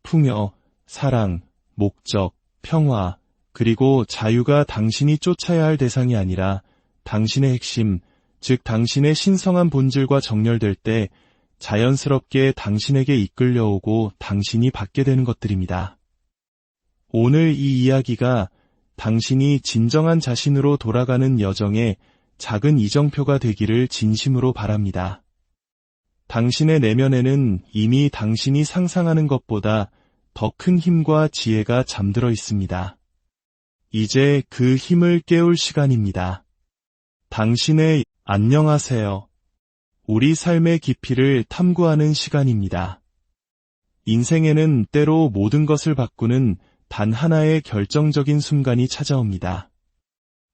풍요, 사랑, 목적, 평화, 그리고 자유가 당신이 쫓아야 할 대상이 아니라 당신의 핵심, 즉 당신의 신성한 본질과 정렬될 때 자연스럽게 당신에게 이끌려오고 당신이 받게 되는 것들입니다. 오늘 이 이야기가 당신이 진정한 자신으로 돌아가는 여정의 작은 이정표가 되기를 진심으로 바랍니다. 당신의 내면에는 이미 당신이 상상하는 것보다 더 큰 힘과 지혜가 잠들어 있습니다. 이제 그 힘을 깨울 시간입니다. 당신의 안녕하세요. 우리 삶의 깊이를 탐구하는 시간입니다. 인생에는 때로 모든 것을 바꾸는 단 하나의 결정적인 순간이 찾아옵니다.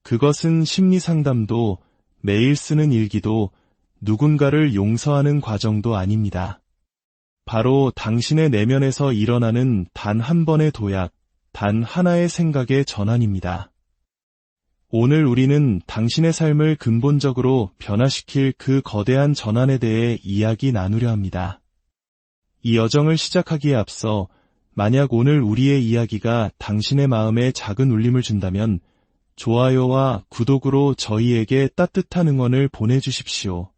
그것은 심리 상담도, 매일 쓰는 일기도, 누군가를 용서하는 과정도 아닙니다. 바로 당신의 내면에서 일어나는 단 한 번의 도약, 단 하나의 생각의 전환입니다. 오늘 우리는 당신의 삶을 근본적으로 변화시킬 그 거대한 전환에 대해 이야기 나누려 합니다. 이 여정을 시작하기에 앞서 만약 오늘 우리의 이야기가 당신의 마음에 작은 울림을 준다면 좋아요와 구독으로 저희에게 따뜻한 응원을 보내주십시오.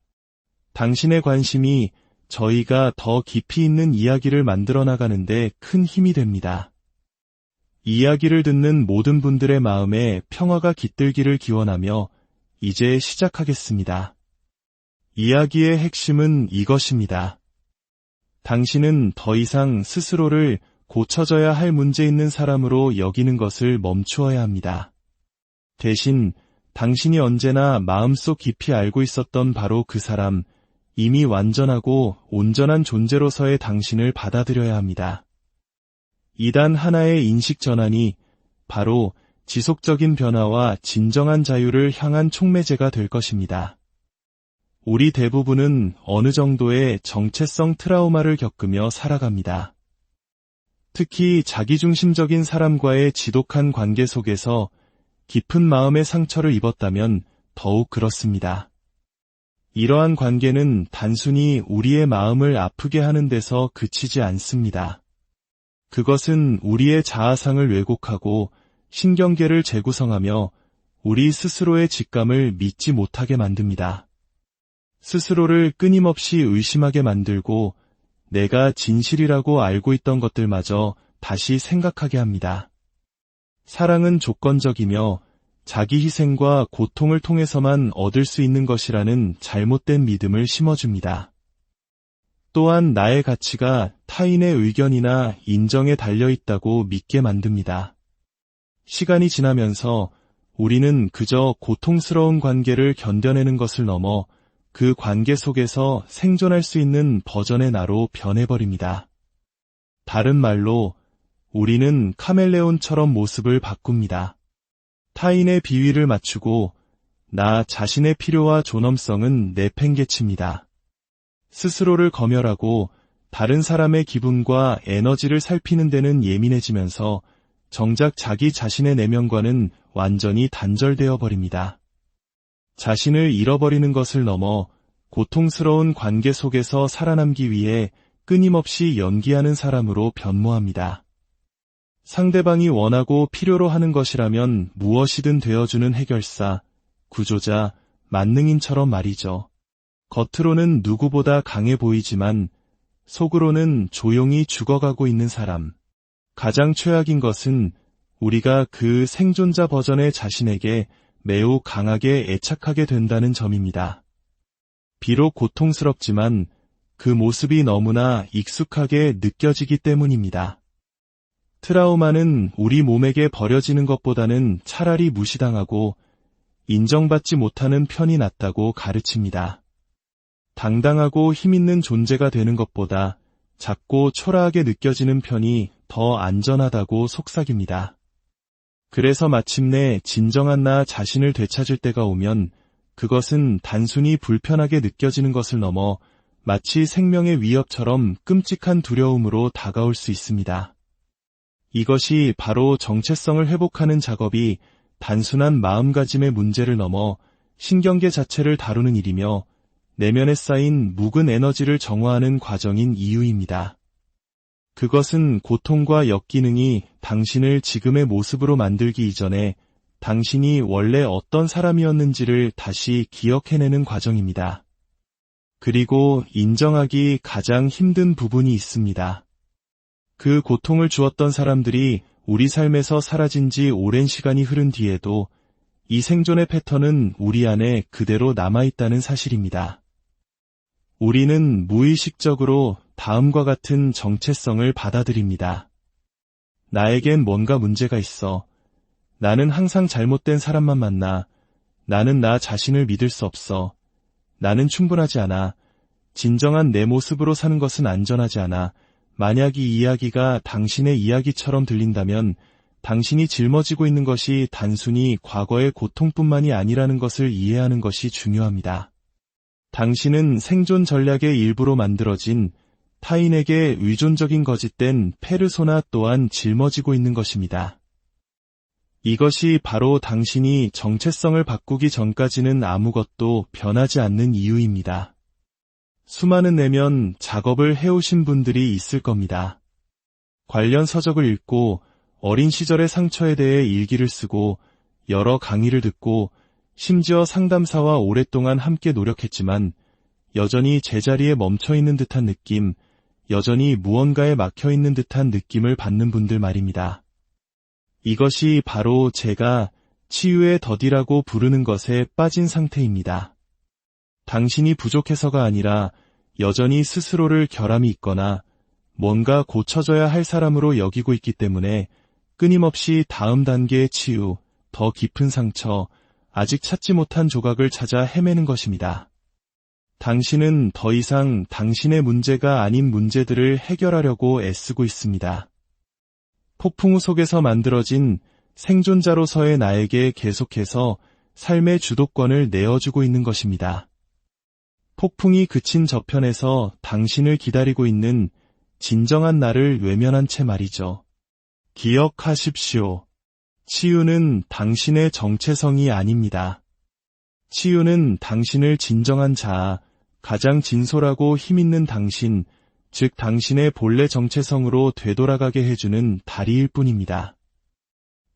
당신의 관심이 저희가 더 깊이 있는 이야기를 만들어 나가는데 큰 힘이 됩니다. 이야기를 듣는 모든 분들의 마음에 평화가 깃들기를 기원하며 이제 시작하겠습니다. 이야기의 핵심은 이것입니다. 당신은 더 이상 스스로를 고쳐져야 할 문제 있는 사람으로 여기는 것을 멈추어야 합니다. 대신 당신이 언제나 마음속 깊이 알고 있었던 바로 그 사람, 이미 완전하고 온전한 존재로서의 당신을 받아들여야 합니다. 이단 하나의 인식 전환이 바로 지속적인 변화와 진정한 자유를 향한 촉매제가 될 것입니다. 우리 대부분은 어느 정도의 정체성 트라우마를 겪으며 살아갑니다. 특히 자기중심적인 사람과의 지독한 관계 속에서 깊은 마음의 상처를 입었다면 더욱 그렇습니다. 이러한 관계는 단순히 우리의 마음을 아프게 하는 데서 그치지 않습니다. 그것은 우리의 자아상을 왜곡하고 신경계를 재구성하며 우리 스스로의 직감을 믿지 못하게 만듭니다. 스스로를 끊임없이 의심하게 만들고 내가 진실이라고 알고 있던 것들마저 다시 생각하게 합니다. 사랑은 조건적이며 자기 희생과 고통을 통해서만 얻을 수 있는 것이라는 잘못된 믿음을 심어줍니다. 또한 나의 가치가 타인의 의견이나 인정에 달려있다고 믿게 만듭니다. 시간이 지나면서 우리는 그저 고통스러운 관계를 견뎌내는 것을 넘어 그 관계 속에서 생존할 수 있는 버전의 나로 변해버립니다. 다른 말로 우리는 카멜레온처럼 모습을 바꿉니다. 타인의 비위를 맞추고 나 자신의 필요와 존엄성은 내팽개칩니다. 스스로를 검열하고 다른 사람의 기분과 에너지를 살피는 데는 예민해지면서 정작 자기 자신의 내면과는 완전히 단절되어 버립니다. 자신을 잃어버리는 것을 넘어 고통스러운 관계 속에서 살아남기 위해 끊임없이 연기하는 사람으로 변모합니다. 상대방이 원하고 필요로 하는 것이라면 무엇이든 되어주는 해결사, 구조자, 만능인처럼 말이죠. 겉으로는 누구보다 강해 보이지만 속으로는 조용히 죽어가고 있는 사람. 가장 최악인 것은 우리가 그 생존자 버전의 자신에게 매우 강하게 애착하게 된다는 점입니다. 비록 고통스럽지만 그 모습이 너무나 익숙하게 느껴지기 때문입니다. 트라우마는 우리 몸에게 버려지는 것보다는 차라리 무시당하고 인정받지 못하는 편이 낫다고 가르칩니다. 당당하고 힘있는 존재가 되는 것보다 작고 초라하게 느껴지는 편이 더 안전하다고 속삭입니다. 그래서 마침내 진정한 나 자신을 되찾을 때가 오면 그것은 단순히 불편하게 느껴지는 것을 넘어 마치 생명의 위협처럼 끔찍한 두려움으로 다가올 수 있습니다. 이것이 바로 정체성을 회복하는 작업이 단순한 마음가짐의 문제를 넘어 신경계 자체를 다루는 일이며 내면에 쌓인 묵은 에너지를 정화하는 과정인 이유입니다. 그것은 고통과 역기능이 당신을 지금의 모습으로 만들기 이전에 당신이 원래 어떤 사람이었는지를 다시 기억해내는 과정입니다. 그리고 인정하기 가장 힘든 부분이 있습니다. 그 고통을 주었던 사람들이 우리 삶에서 사라진 지 오랜 시간이 흐른 뒤에도 이 생존의 패턴은 우리 안에 그대로 남아있다는 사실입니다. 우리는 무의식적으로 다음과 같은 정체성을 받아들입니다. 나에겐 뭔가 문제가 있어. 나는 항상 잘못된 사람만 만나. 나는 나 자신을 믿을 수 없어. 나는 충분하지 않아. 진정한 내 모습으로 사는 것은 안전하지 않아. 만약 이 이야기가 당신의 이야기처럼 들린다면 당신이 짊어지고 있는 것이 단순히 과거의 고통뿐만이 아니라는 것을 이해하는 것이 중요합니다. 당신은 생존 전략의 일부로 만들어진 타인에게 의존적인 거짓된 페르소나 또한 짊어지고 있는 것입니다. 이것이 바로 당신이 정체성을 바꾸기 전까지는 아무것도 변하지 않는 이유입니다. 수많은 내면 작업을 해오신 분들이 있을 겁니다. 관련 서적을 읽고 어린 시절의 상처에 대해 일기를 쓰고 여러 강의를 듣고 심지어 상담사와 오랫동안 함께 노력했지만 여전히 제자리에 멈춰있는 듯한 느낌, 여전히 무언가에 막혀있는 듯한 느낌을 받는 분들 말입니다. 이것이 바로 제가 치유의 덫이라고 부르는 것에 빠진 상태입니다. 당신이 부족해서가 아니라 여전히 스스로를 결함이 있거나 뭔가 고쳐져야 할 사람으로 여기고 있기 때문에 끊임없이 다음 단계의 치유, 더 깊은 상처, 아직 찾지 못한 조각을 찾아 헤매는 것입니다. 당신은 더 이상 당신의 문제가 아닌 문제들을 해결하려고 애쓰고 있습니다. 폭풍우 속에서 만들어진 생존자로서의 나에게 계속해서 삶의 주도권을 내어주고 있는 것입니다. 폭풍이 그친 저편에서 당신을 기다리고 있는 진정한 나를 외면한 채 말이죠. 기억하십시오. 치유는 당신의 정체성이 아닙니다. 치유는 당신을 진정한 자아, 가장 진솔하고 힘있는 당신, 즉 당신의 본래 정체성으로 되돌아가게 해주는 다리일 뿐입니다.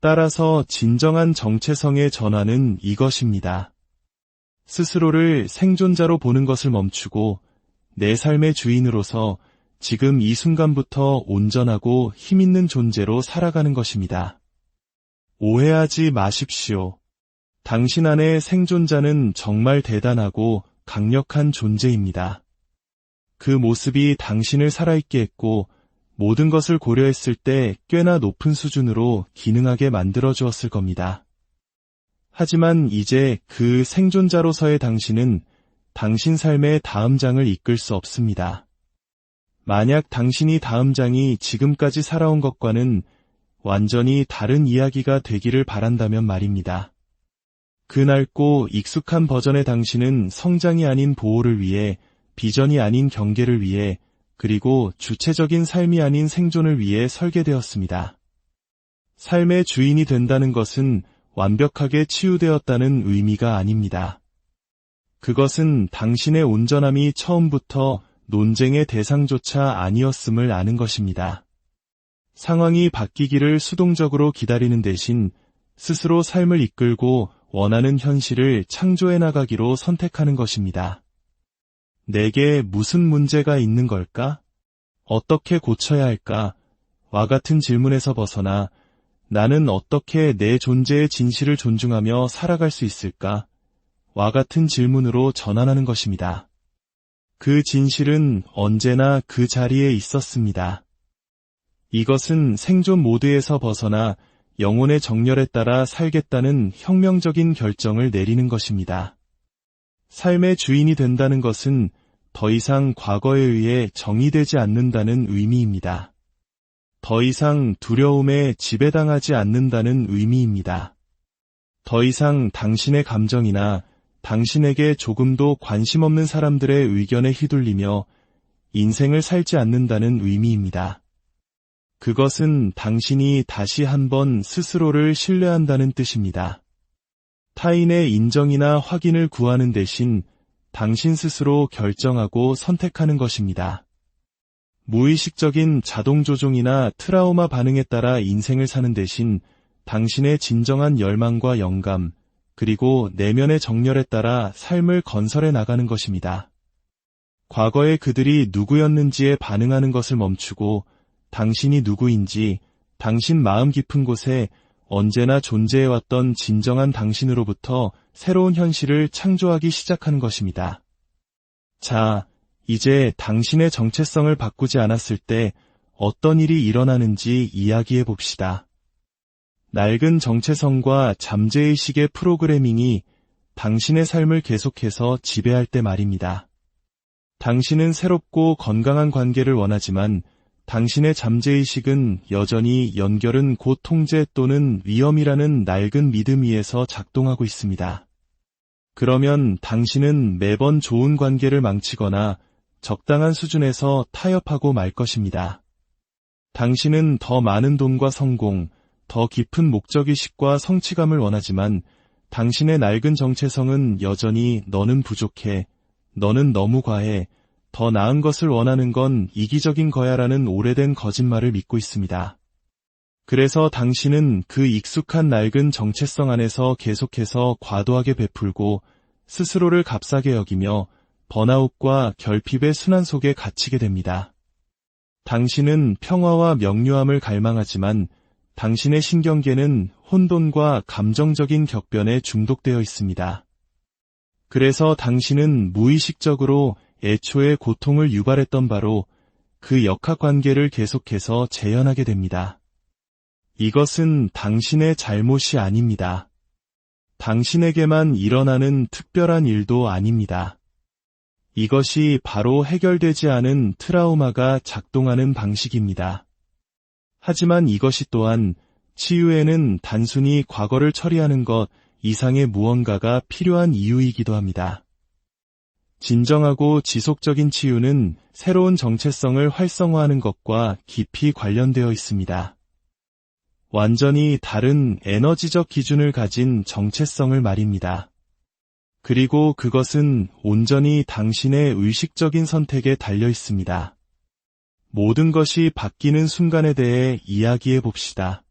따라서 진정한 정체성의 전환은 이것입니다. 스스로를 생존자로 보는 것을 멈추고 내 삶의 주인으로서 지금 이 순간부터 온전하고 힘있는 존재로 살아가는 것입니다. 오해하지 마십시오. 당신 안의 생존자는 정말 대단하고 강력한 존재입니다. 그 모습이 당신을 살아있게 했고 모든 것을 고려했을 때 꽤나 높은 수준으로 기능하게 만들어 주었을 겁니다. 하지만 이제 그 생존자로서의 당신은 당신 삶의 다음 장을 이끌 수 없습니다. 만약 당신이 다음 장이 지금까지 살아온 것과는 완전히 다른 이야기가 되기를 바란다면 말입니다. 그 낡고 익숙한 버전의 당신은 성장이 아닌 보호를 위해, 비전이 아닌 경계를 위해, 그리고 주체적인 삶이 아닌 생존을 위해 설계되었습니다. 삶의 주인이 된다는 것은 완벽하게 치유되었다는 의미가 아닙니다. 그것은 당신의 온전함이 처음부터 논쟁의 대상조차 아니었음을 아는 것입니다. 상황이 바뀌기를 수동적으로 기다리는 대신 스스로 삶을 이끌고 원하는 현실을 창조해 나가기로 선택하는 것입니다. 내게 무슨 문제가 있는 걸까? 어떻게 고쳐야 할까? 와 같은 질문에서 벗어나 나는 어떻게 내 존재의 진실을 존중하며 살아갈 수 있을까? 와 같은 질문으로 전환하는 것입니다. 그 진실은 언제나 그 자리에 있었습니다. 이것은 생존 모드에서 벗어나 영혼의 정열에 따라 살겠다는 혁명적인 결정을 내리는 것입니다. 삶의 주인이 된다는 것은 더 이상 과거에 의해 정의되지 않는다는 의미입니다. 더 이상 두려움에 지배당하지 않는다는 의미입니다. 더 이상 당신의 감정이나 당신에게 조금도 관심 없는 사람들의 의견에 휘둘리며 인생을 살지 않는다는 의미입니다. 그것은 당신이 다시 한번 스스로를 신뢰한다는 뜻입니다. 타인의 인정이나 확인을 구하는 대신 당신 스스로 결정하고 선택하는 것입니다. 무의식적인 자동 조종이나 트라우마 반응에 따라 인생을 사는 대신 당신의 진정한 열망과 영감, 그리고 내면의 정열에 따라 삶을 건설해 나가는 것입니다. 과거의 그들이 누구였는지에 반응하는 것을 멈추고 당신이 누구인지 당신 마음 깊은 곳에 언제나 존재해왔던 진정한 당신으로부터 새로운 현실을 창조하기 시작하는 것입니다. 자, 이제 당신의 정체성을 바꾸지 않았을 때 어떤 일이 일어나는지 이야기해 봅시다. 낡은 정체성과 잠재의식의 프로그래밍이 당신의 삶을 계속해서 지배할 때 말입니다. 당신은 새롭고 건강한 관계를 원하지만 당신의 잠재의식은 여전히 연결은 곧 통제 또는 위험이라는 낡은 믿음 위에서 작동하고 있습니다. 그러면 당신은 매번 좋은 관계를 망치거나 적당한 수준에서 타협하고 말 것입니다. 당신은 더 많은 돈과 성공, 더 깊은 목적의식과 성취감을 원하지만 당신의 낡은 정체성은 여전히 너는 부족해, 너는 너무 과해, 더 나은 것을 원하는 건 이기적인 거야라는 오래된 거짓말을 믿고 있습니다. 그래서 당신은 그 익숙한 낡은 정체성 안에서 계속해서 과도하게 베풀고 스스로를 값싸게 여기며 번아웃과 결핍의 순환 속에 갇히게 됩니다. 당신은 평화와 명료함을 갈망하지만 당신의 신경계는 혼돈과 감정적인 격변에 중독되어 있습니다. 그래서 당신은 무의식적으로 애초에 고통을 유발했던 바로 그 역학관계를 계속해서 재현하게 됩니다. 이것은 당신의 잘못이 아닙니다. 당신에게만 일어나는 특별한 일도 아닙니다. 이것이 바로 해결되지 않은 트라우마가 작동하는 방식입니다. 하지만 이것이 또한 치유에는 단순히 과거를 처리하는 것 이상의 무언가가 필요한 이유이기도 합니다. 진정하고 지속적인 치유는 새로운 정체성을 활성화하는 것과 깊이 관련되어 있습니다. 완전히 다른 에너지적 기준을 가진 정체성을 말입니다. 그리고 그것은 온전히 당신의 의식적인 선택에 달려 있습니다. 모든 것이 바뀌는 순간에 대해 이야기해 봅시다.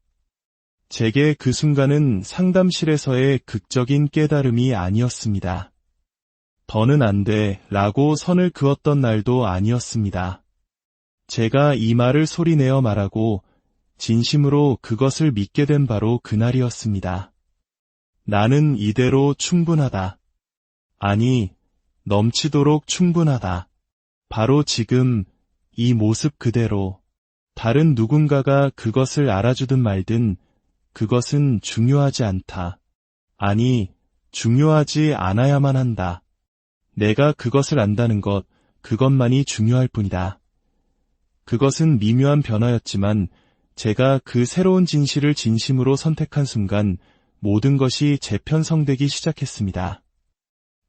제게 그 순간은 상담실에서의 극적인 깨달음이 아니었습니다. 더는 안 돼 라고 선을 그었던 날도 아니었습니다. 제가 이 말을 소리내어 말하고 진심으로 그것을 믿게 된 바로 그날이었습니다. 나는 이대로 충분하다. 아니, 넘치도록 충분하다. 바로 지금 이 모습 그대로 다른 누군가가 그것을 알아주든 말든 그것은 중요하지 않다. 아니, 중요하지 않아야만 한다. 내가 그것을 안다는 것, 그것만이 중요할 뿐이다. 그것은 미묘한 변화였지만 제가 그 새로운 진실을 진심으로 선택한 순간 모든 것이 재편성되기 시작했습니다.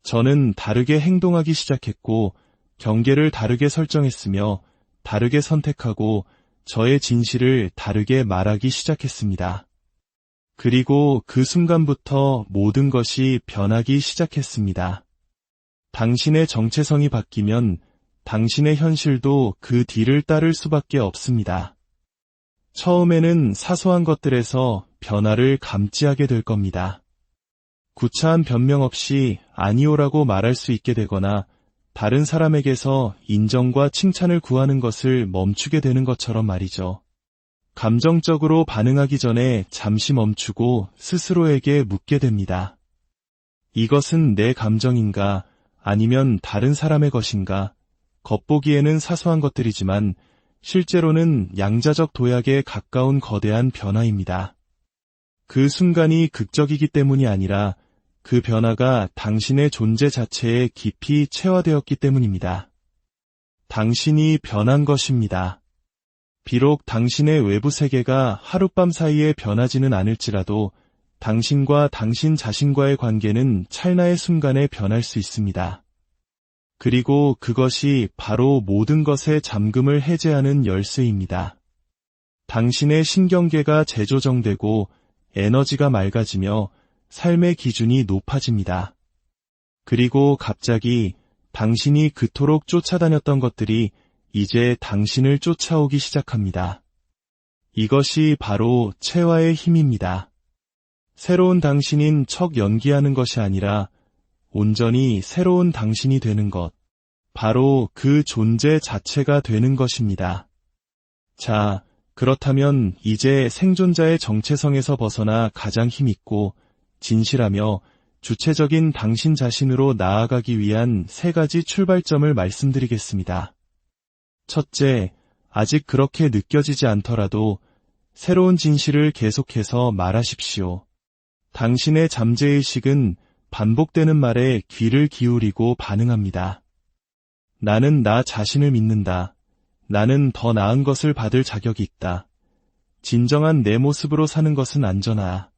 저는 다르게 행동하기 시작했고 경계를 다르게 설정했으며 다르게 선택하고 저의 진실을 다르게 말하기 시작했습니다. 그리고 그 순간부터 모든 것이 변하기 시작했습니다. 당신의 정체성이 바뀌면 당신의 현실도 그 뒤를 따를 수밖에 없습니다. 처음에는 사소한 것들에서 변화를 감지하게 될 겁니다. 구차한 변명 없이 아니오라고 말할 수 있게 되거나 다른 사람에게서 인정과 칭찬을 구하는 것을 멈추게 되는 것처럼 말이죠. 감정적으로 반응하기 전에 잠시 멈추고 스스로에게 묻게 됩니다. 이것은 내 감정인가 아니면 다른 사람의 것인가? 겉보기에는 사소한 것들이지만 실제로는 양자적 도약에 가까운 거대한 변화입니다. 그 순간이 극적이기 때문이 아니라 그 변화가 당신의 존재 자체에 깊이 체화되었기 때문입니다. 당신이 변한 것입니다. 비록 당신의 외부 세계가 하룻밤 사이에 변하지는 않을지라도 당신과 당신 자신과의 관계는 찰나의 순간에 변할 수 있습니다. 그리고 그것이 바로 모든 것의 잠금을 해제하는 열쇠입니다. 당신의 신경계가 재조정되고 에너지가 맑아지며 삶의 기준이 높아집니다. 그리고 갑자기 당신이 그토록 쫓아다녔던 것들이 이제 당신을 쫓아오기 시작합니다. 이것이 바로 체화의 힘입니다. 새로운 당신인 척 연기하는 것이 아니라 온전히 새로운 당신이 되는 것, 바로 그 존재 자체가 되는 것입니다. 자, 그렇다면 이제 생존자의 정체성에서 벗어나 가장 힘있고 진실하며 주체적인 당신 자신으로 나아가기 위한 3가지 출발점을 말씀드리겠습니다. 첫째, 아직 그렇게 느껴지지 않더라도 새로운 진실을 계속해서 말하십시오. 당신의 잠재의식은 반복되는 말에 귀를 기울이고 반응합니다. 나는 나 자신을 믿는다. 나는 더 나은 것을 받을 자격이 있다. 진정한 내 모습으로 사는 것은 안전하다.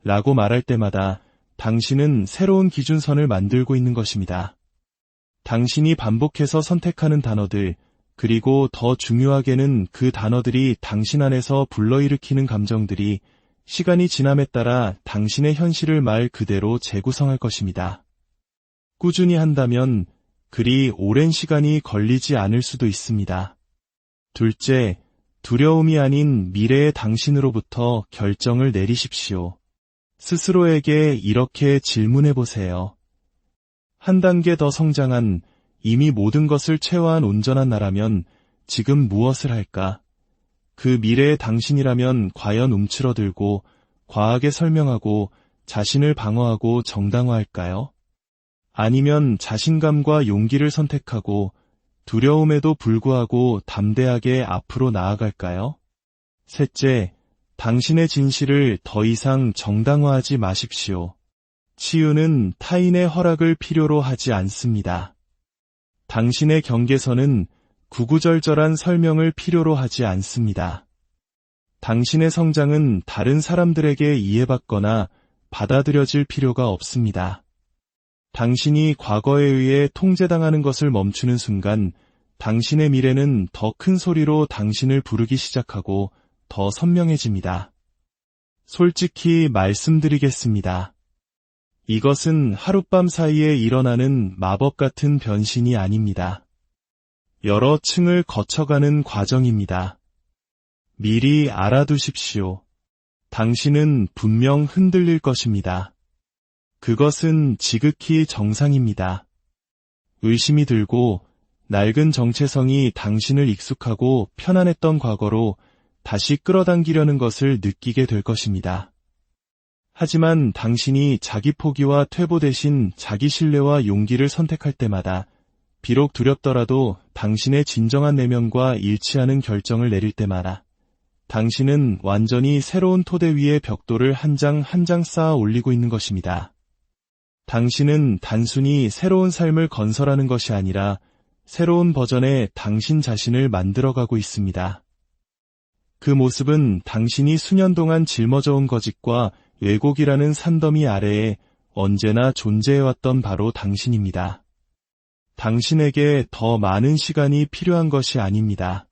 라고 말할 때마다 당신은 새로운 기준선을 만들고 있는 것입니다. 당신이 반복해서 선택하는 단어들, 그리고 더 중요하게는 그 단어들이 당신 안에서 불러일으키는 감정들이 시간이 지남에 따라 당신의 현실을 말 그대로 재구성할 것입니다. 꾸준히 한다면 그리 오랜 시간이 걸리지 않을 수도 있습니다. 둘째, 두려움이 아닌 미래의 당신으로부터 결정을 내리십시오. 스스로에게 이렇게 질문해 보세요. 한 단계 더 성장한, 이미 모든 것을 체화한 온전한 나라면 지금 무엇을 할까? 그 미래의 당신이라면 과연 움츠러들고 과하게 설명하고 자신을 방어하고 정당화할까요? 아니면 자신감과 용기를 선택하고 두려움에도 불구하고 담대하게 앞으로 나아갈까요? 셋째, 당신의 진실을 더 이상 정당화하지 마십시오. 치유는 타인의 허락을 필요로 하지 않습니다. 당신의 경계선은 구구절절한 설명을 필요로 하지 않습니다. 당신의 성장은 다른 사람들에게 이해받거나 받아들여질 필요가 없습니다. 당신이 과거에 의해 통제당하는 것을 멈추는 순간 당신의 미래는 더 큰 소리로 당신을 부르기 시작하고 더 선명해집니다. 솔직히 말씀드리겠습니다. 이것은 하룻밤 사이에 일어나는 마법 같은 변신이 아닙니다. 여러 층을 거쳐가는 과정입니다. 미리 알아두십시오. 당신은 분명 흔들릴 것입니다. 그것은 지극히 정상입니다. 의심이 들고 낡은 정체성이 당신을 익숙하고 편안했던 과거로 다시 끌어당기려는 것을 느끼게 될 것입니다. 하지만 당신이 자기 포기와 퇴보 대신 자기 신뢰와 용기를 선택할 때마다 비록 두렵더라도 당신의 진정한 내면과 일치하는 결정을 내릴 때마다 당신은 완전히 새로운 토대 위에 벽돌을 한 장 한 장 쌓아 올리고 있는 것입니다. 당신은 단순히 새로운 삶을 건설하는 것이 아니라 새로운 버전의 당신 자신을 만들어가고 있습니다. 그 모습은 당신이 수년 동안 짊어져온 거짓과 왜곡이라는 산더미 아래에 언제나 존재해왔던 바로 당신입니다. 당신에게 더 많은 시간이 필요한 것이 아닙니다.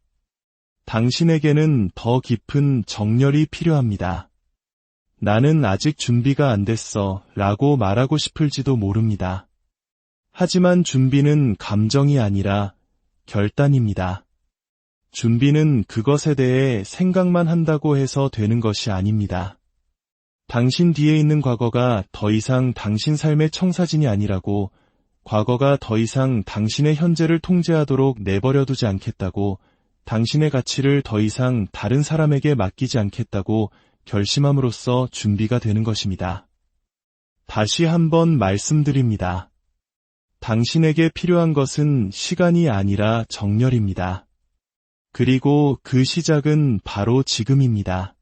당신에게는 더 깊은 정렬이 필요합니다. 나는 아직 준비가 안 됐어 라고 말하고 싶을지도 모릅니다. 하지만 준비는 감정이 아니라 결단입니다. 준비는 그것에 대해 생각만 한다고 해서 되는 것이 아닙니다. 당신 뒤에 있는 과거가 더 이상 당신 삶의 청사진이 아니라고, 과거가 더 이상 당신의 현재를 통제하도록 내버려두지 않겠다고, 당신의 가치를 더 이상 다른 사람에게 맡기지 않겠다고 결심함으로써 준비가 되는 것입니다. 다시 한번 말씀드립니다. 당신에게 필요한 것은 시간이 아니라 정렬입니다. 그리고 그 시작은 바로 지금입니다.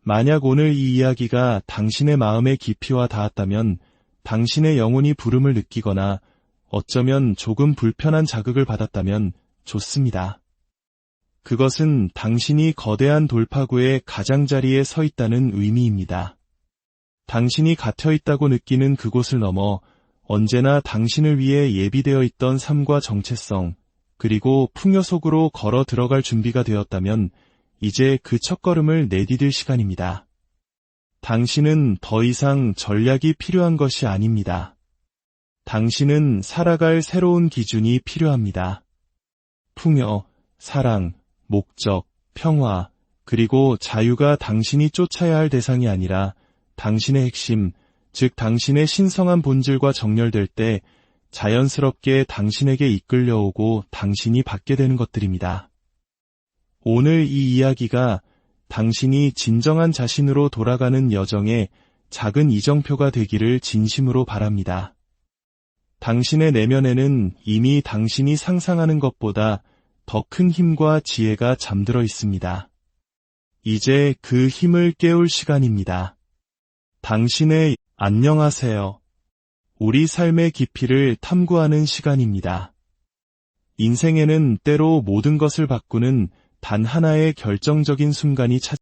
만약 오늘 이 이야기가 당신의 마음의 깊이와 닿았다면 당신의 영혼이 부름을 느끼거나 어쩌면 조금 불편한 자극을 받았다면 좋습니다. 그것은 당신이 거대한 돌파구의 가장자리에 서 있다는 의미입니다. 당신이 갇혀 있다고 느끼는 그곳을 넘어 언제나 당신을 위해 예비되어 있던 삶과 정체성, 그리고 풍요 속으로 걸어 들어갈 준비가 되었다면 이제 그 첫걸음을 내디딜 시간입니다. 당신은 더 이상 전략이 필요한 것이 아닙니다. 당신은 살아갈 새로운 기준이 필요합니다. 풍요, 사랑, 목적, 평화, 그리고 자유가 당신이 쫓아야 할 대상이 아니라 당신의 핵심, 즉 당신의 신성한 본질과 정렬될 때 자연스럽게 당신에게 이끌려오고 당신이 받게 되는 것들입니다. 오늘 이 이야기가 당신이 진정한 자신으로 돌아가는 여정의 작은 이정표가 되기를 진심으로 바랍니다. 당신의 내면에는 이미 당신이 상상하는 것보다 더 큰 힘과 지혜가 잠들어 있습니다. 이제 그 힘을 깨울 시간입니다. 당신의 안녕하세요. 우리 삶의 깊이를 탐구하는 시간입니다. 인생에는 때로 모든 것을 바꾸는 단 하나의 결정적인 순간이 찾아옵니다.